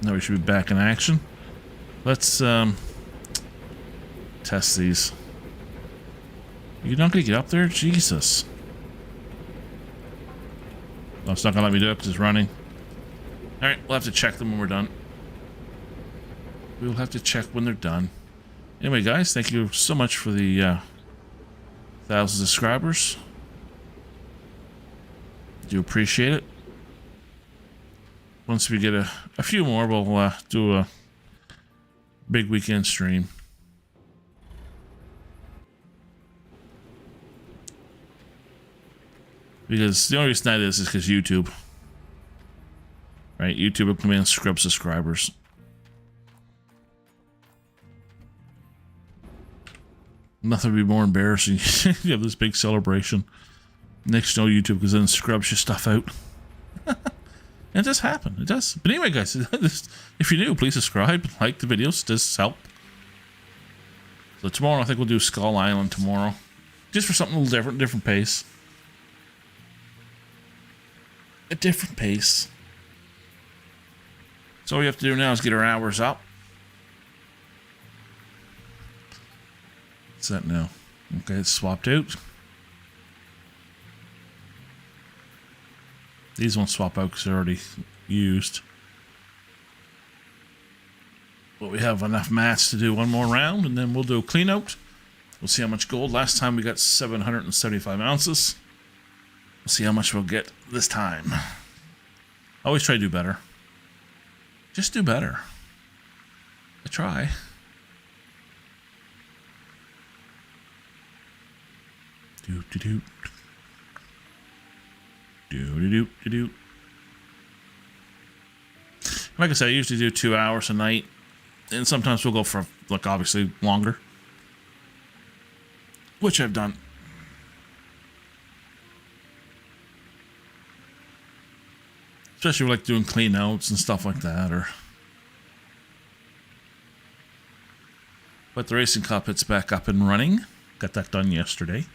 Now we should be back in action. Let's test these. You're not gonna get up there? Jesus. Oh, it's not gonna let me do it because it's running. Alright, we'll have to check them when we're done. We'll have to check when they're done. Anyway, guys, thank you so much for the 1,000 subscribers. Do appreciate it. Once we get a few more, we'll do a big weekend stream. Because the only reason that is because YouTube. Right? YouTube will come in and scrub subscribers. Nothing would be more embarrassing. You have this big celebration. Next, you know, YouTube goes in and scrubs your stuff out. And it does happen. It does. But anyway, guys, if you're new, please subscribe. Like the videos. It does help. So tomorrow, I think we'll do Skull Island tomorrow. Just for something a little different pace. A different pace. So all we have to do now is get our hours up. What's that now? Okay, it's swapped out. These won't swap out because they're already used. But we have enough mats to do one more round, and then we'll do a clean out. We'll see how much gold. Last time we got 775 ounces. We'll see how much we'll get this time. Always try to do better. Just do better. I try. Do. Do. Like I said, I usually do 2 hours a night. And sometimes we'll go for, like, obviously longer. Which I've done. Especially like doing clean outs and stuff like that, or... But the racing cockpit's back up and running. Got that done yesterday.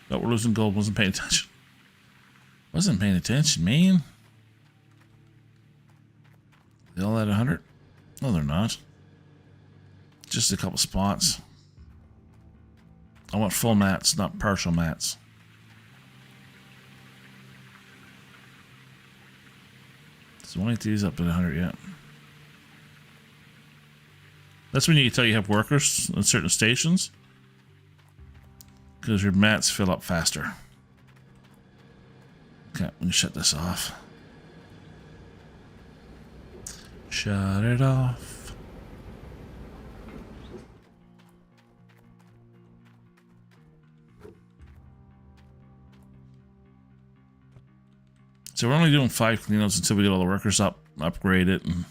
But we're losing gold. Wasn't paying attention. Wasn't paying attention, man. They all at 100? No, they're not. Just a couple spots. I want full mats, not partial mats. So why aren't these up to 100 yet? That's when you can tell you have workers at certain stations. Because your mats fill up faster. Okay, let me shut this off. Shut it off. So we're only doing 5 cleanups until we get all the workers up, upgrade it, and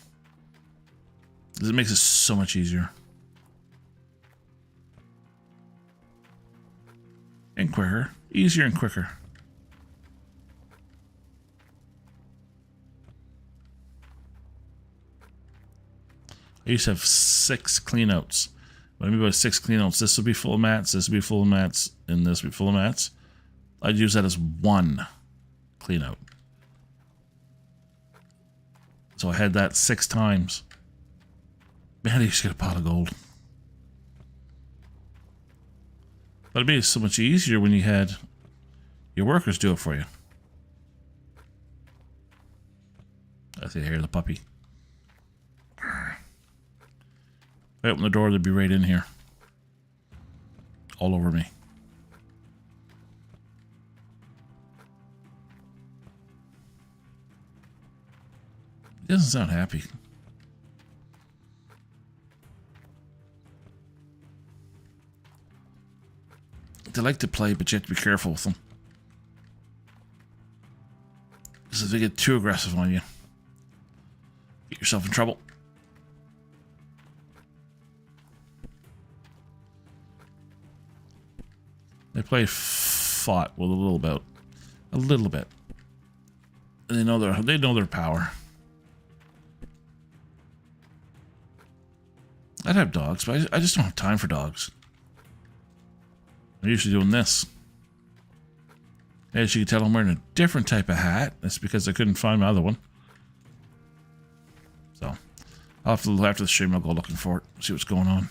it makes it so much easier. And quicker. Easier and quicker. I used to have 6 cleanouts. What I mean by 6 cleanouts, this would be full of mats, this would be full of mats, and this would be full of mats. I'd use that as 1 cleanout. So I had that 6 times. Man, I used to get a pot of gold. But it made it so much easier when you had your workers do it for you. I see here the puppy. If I open the door, they'd be right in here. All over me. He doesn't sound happy. They like to play, but you have to be careful with them. Because if they get too aggressive on you, get yourself in trouble. They play fought with a little bit. And they know their power. I'd have dogs, but I just don't have time for dogs. I'm usually doing this. As you can tell, I'm wearing a different type of hat. That's because I couldn't find my other one. So, I'll have to, after the stream, I'll go looking for it, see what's going on.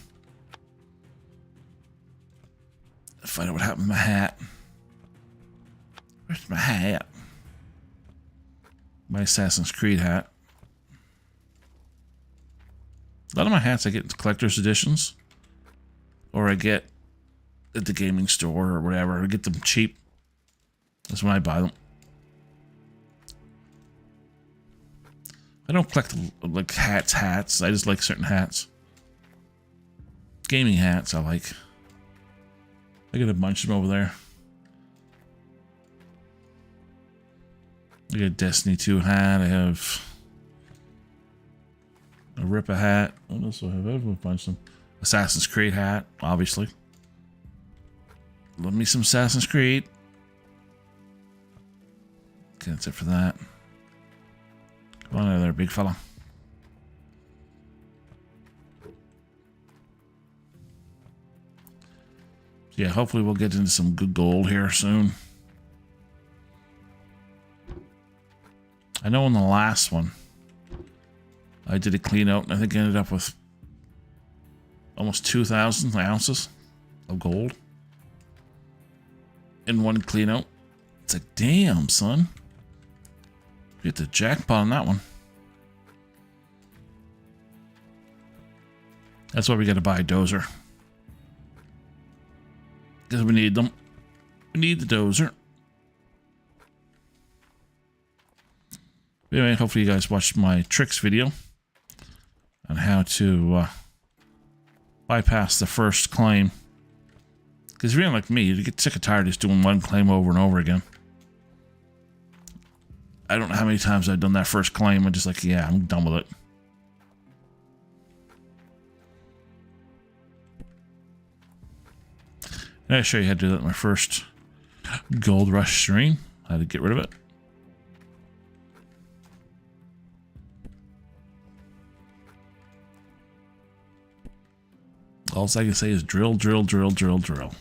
Find out what happened to my hat. Where's my hat? My Assassin's Creed hat. A lot of my hats I get in collector's editions. Or I get at the gaming store or whatever. I get them cheap. That's when I buy them. I don't collect like hats. I just like certain hats. Gaming hats I like. I got a bunch of them over there. I got a Destiny 2 hat. I have a Ripper hat. What else do I have? I have a bunch of them. Assassin's Creed hat, obviously. Love me some Assassin's Creed. Okay, that's it for that. Come on out of there, big fella. Yeah, hopefully we'll get into some good gold here soon. I know in the last one, I did a clean out and I think I ended up with almost 2,000 ounces of gold in one clean out. It's like, damn, son. You hit the jackpot on that one. That's why we got to buy a dozer. Because we need them. We need the dozer. Anyway, hopefully you guys watched my tricks video on how to bypass the first claim. Because if you're like me, you get sick and tired of just doing one claim over and over again. I don't know how many times I've done that first claim. I'm just like, yeah, I'm done with it. And I'll show you how to do that in my first Gold Rush stream. How to get rid of it. All I can say is drill, drill, drill, drill, drill.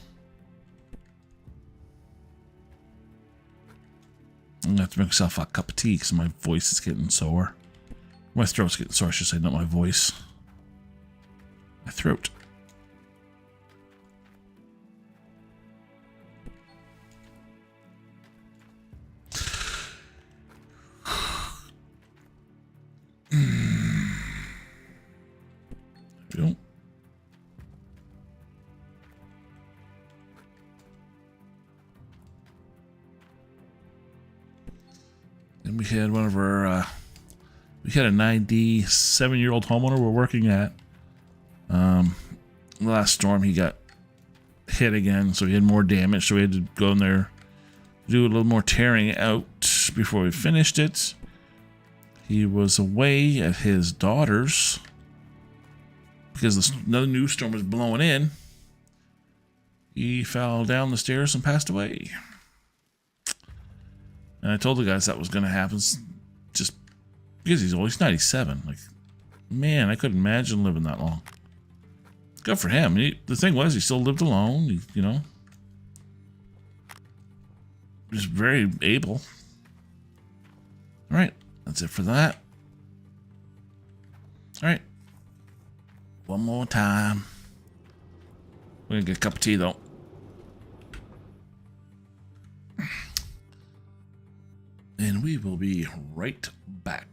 I'm gonna have to make myself a cup of tea because my voice is getting sore. My throat's getting sore, I should say, not my voice. My throat. There we go. And we had one of our, we had a 97-year-old homeowner we're working at. Last storm, he got hit again, so he had more damage. So we had to go in there, do a little more tearing out before we finished it. He was away at his daughter's because another new storm was blowing in. He fell down the stairs and passed away. And I told the guys that was going to happen just because he's old. He's 97. Like, man, I couldn't imagine living that long. Good for him. The thing was, he still lived alone. He, you know, was very able. All right, that's it for that. All right, one more time. We're gonna get a cup of tea though. And we will be right back.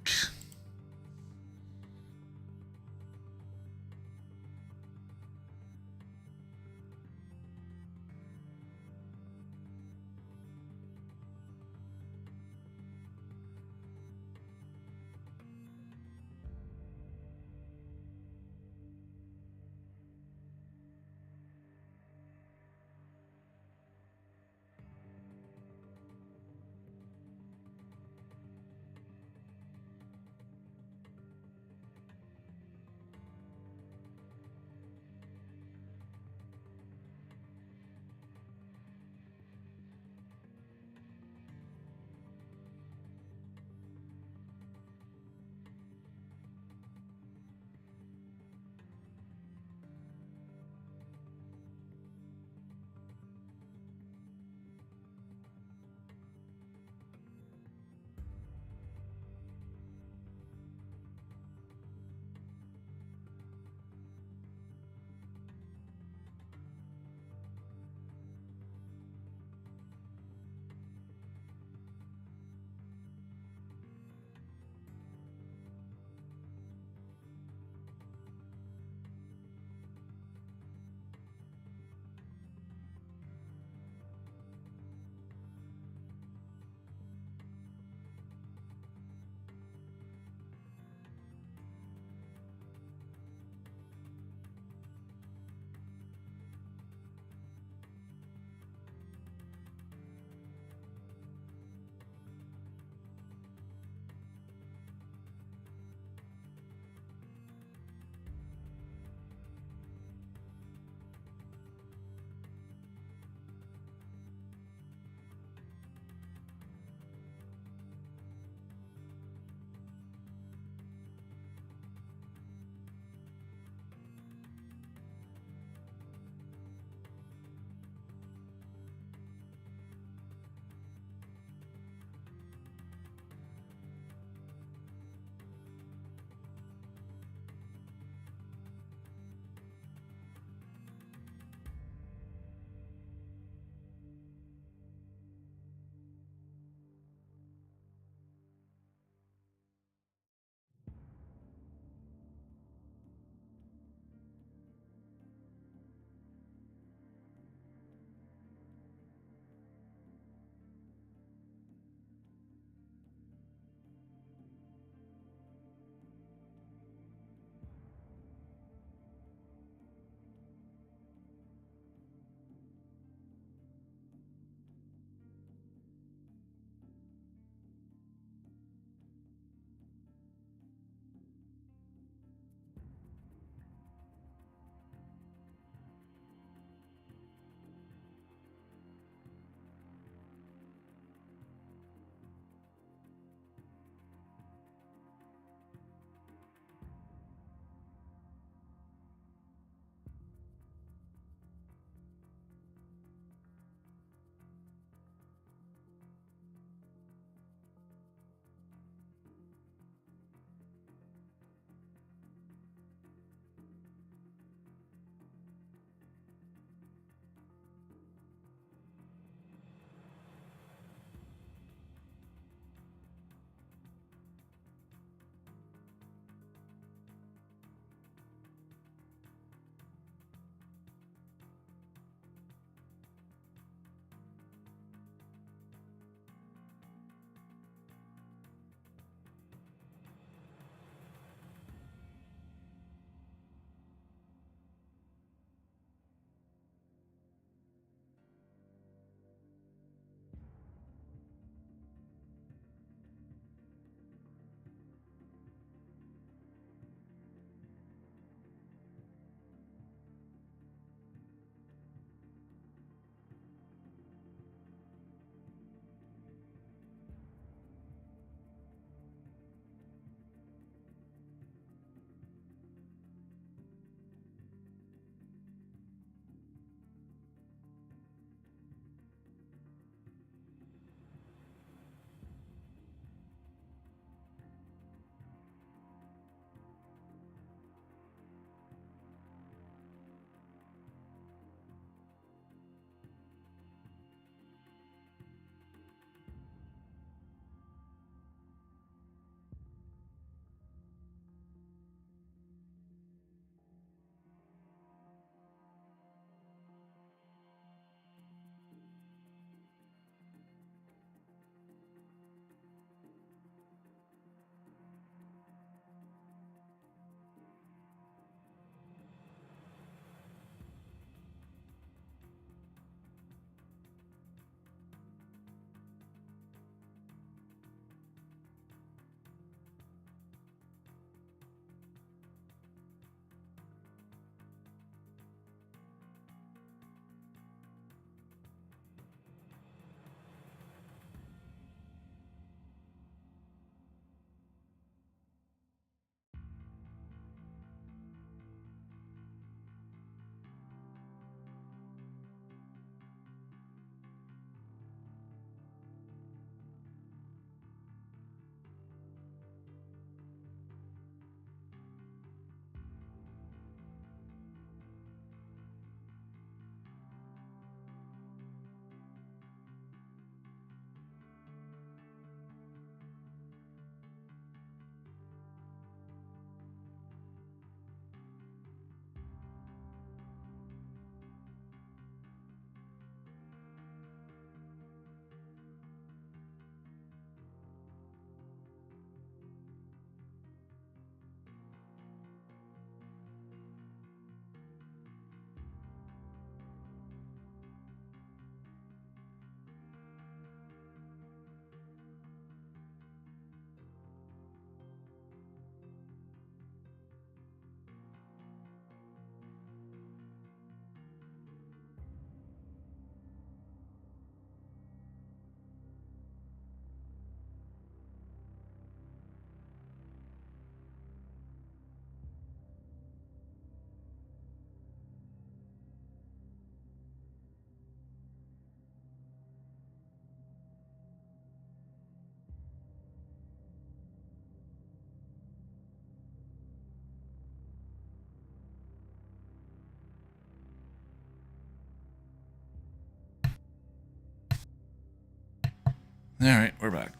All right, we're back.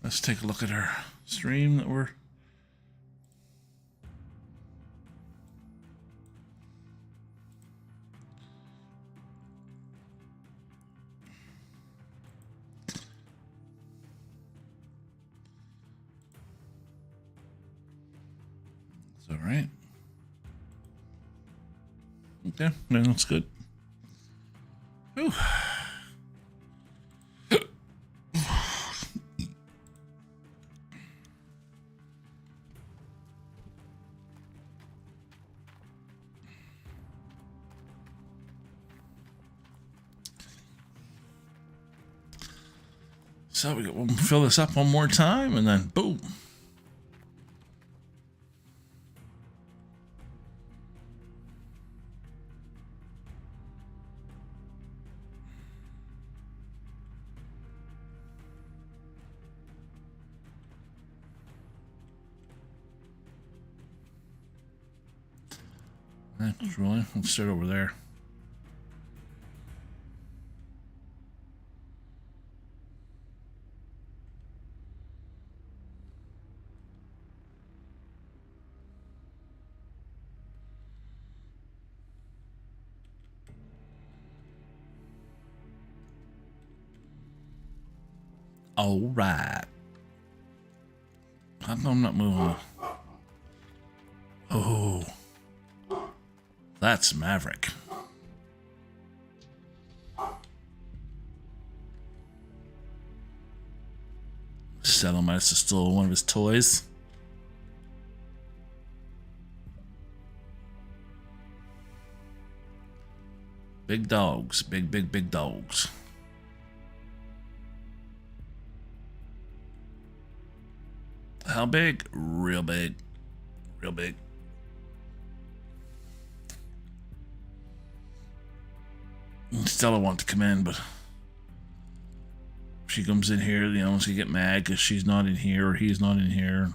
Let's take a look at our stream that we're... All right. Okay, no, that's good. Ooh. So we'll fill this up one more time and then boom. Thanks, really. Let's start over there. All right. How come I'm not moving? Oh, that's Maverick. Settle might have stole one of his toys. Big dogs. Big dogs. How big? Real big. Real big. Stella wants to come in, but if she comes in here, you know, she get mad because she's not in here or he's not in here.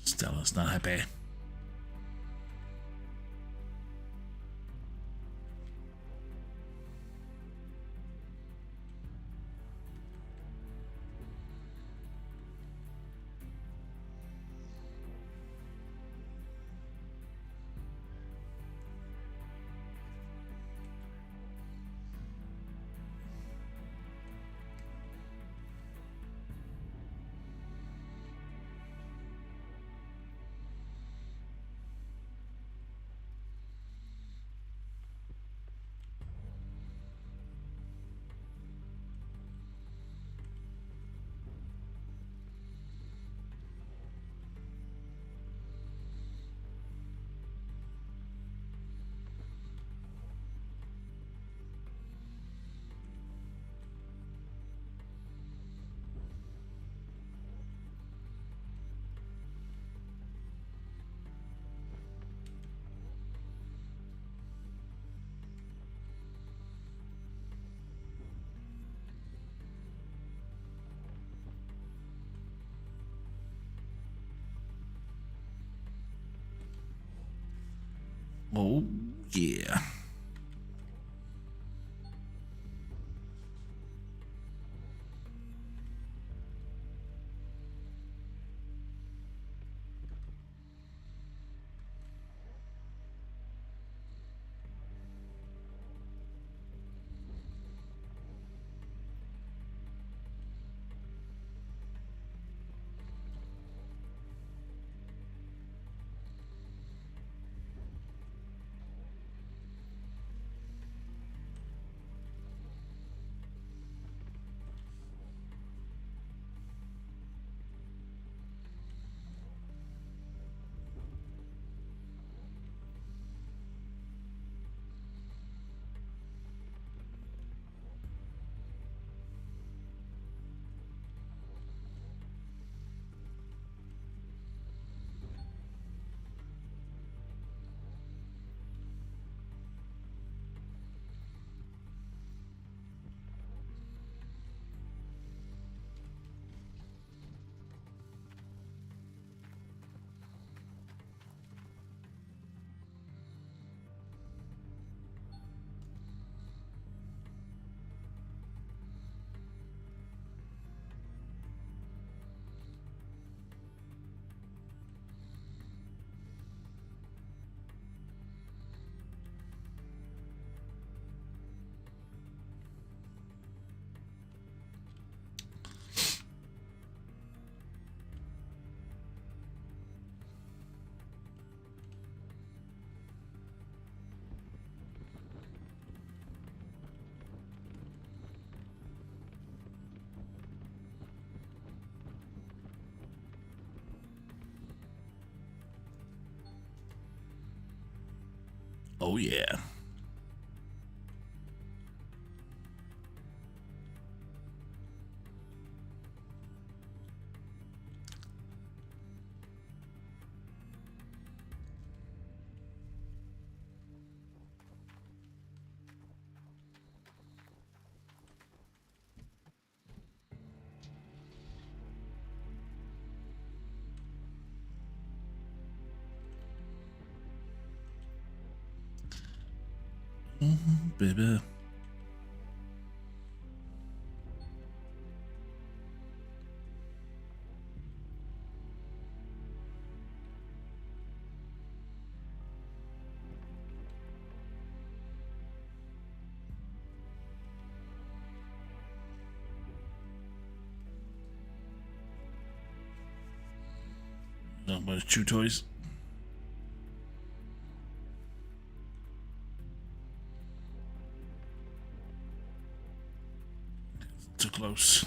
Stella's not happy. Oh, yeah. Oh, yeah. Baby. Not much chew toys. Too close.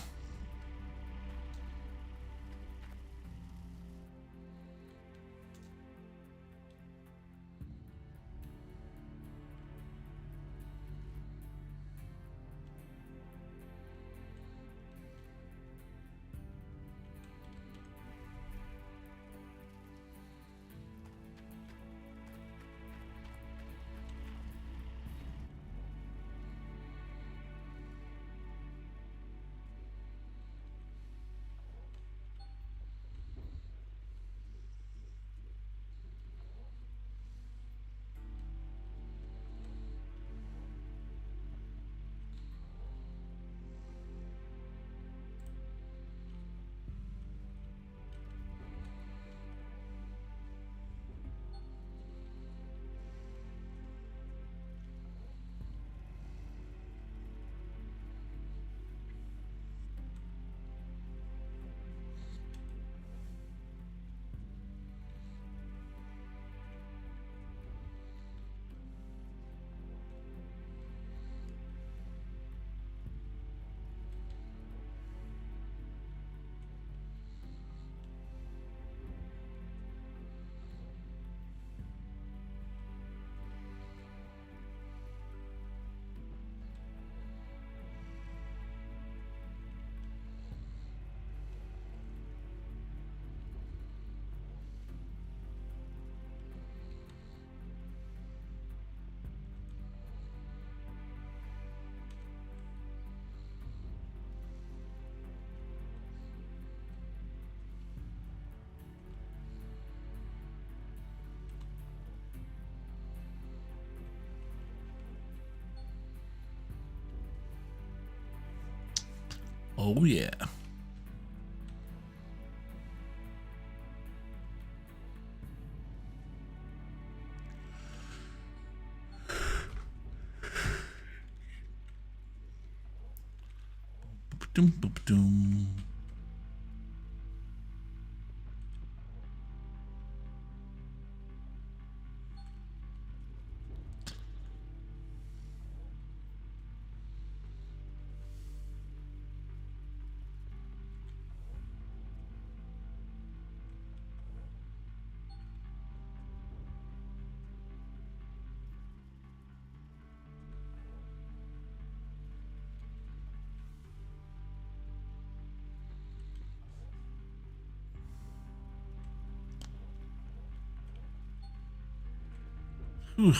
Oh, yeah. Boom, boom, boom. Whew,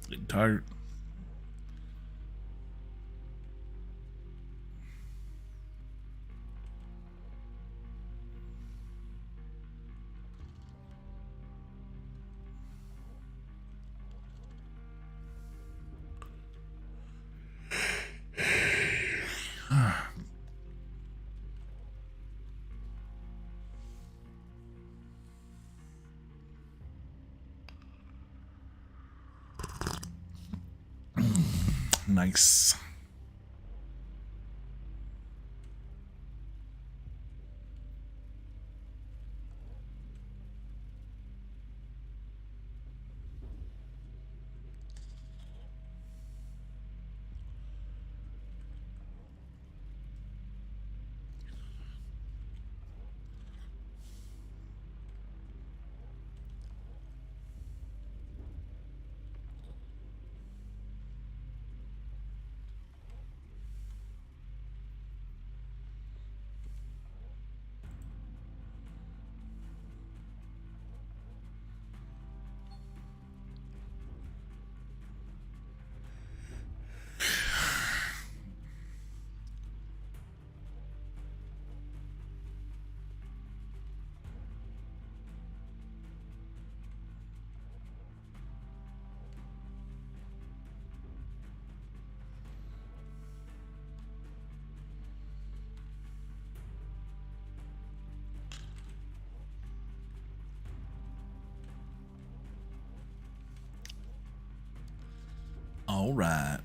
getting tired. Nice. All right.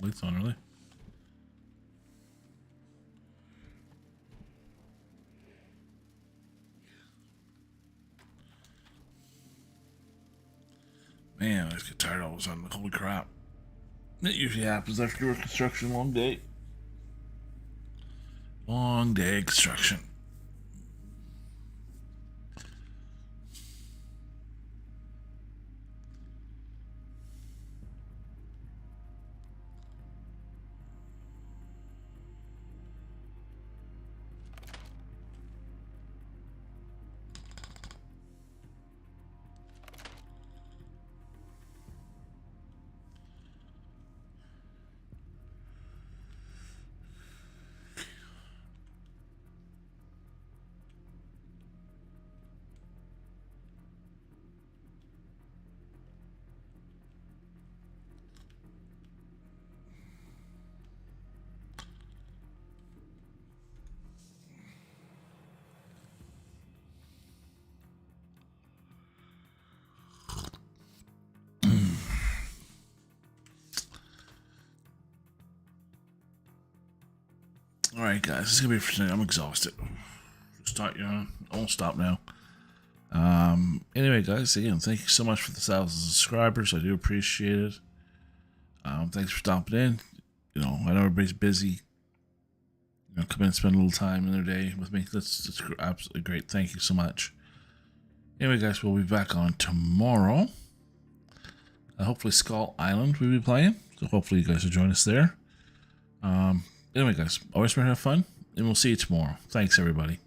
Lights on, really? Man, I just get tired all of a sudden. Holy crap. That usually happens after a construction long day. Long day construction. All right, guys, this is gonna be it for tonight. I'm exhausted. Start, I won't stop now. Anyway, guys, again, thank you so much for the 1,000 subscribers. I do appreciate it. Thanks for stopping in. I know everybody's busy. come in and spend a little time in their day with me. That's absolutely great. Thank you so much. Anyway, guys, we'll be back on tomorrow. Hopefully Skull Island we'll be playing. So hopefully you guys will join us there. Anyway, guys, always remember to have fun, and we'll see you tomorrow. Thanks, everybody.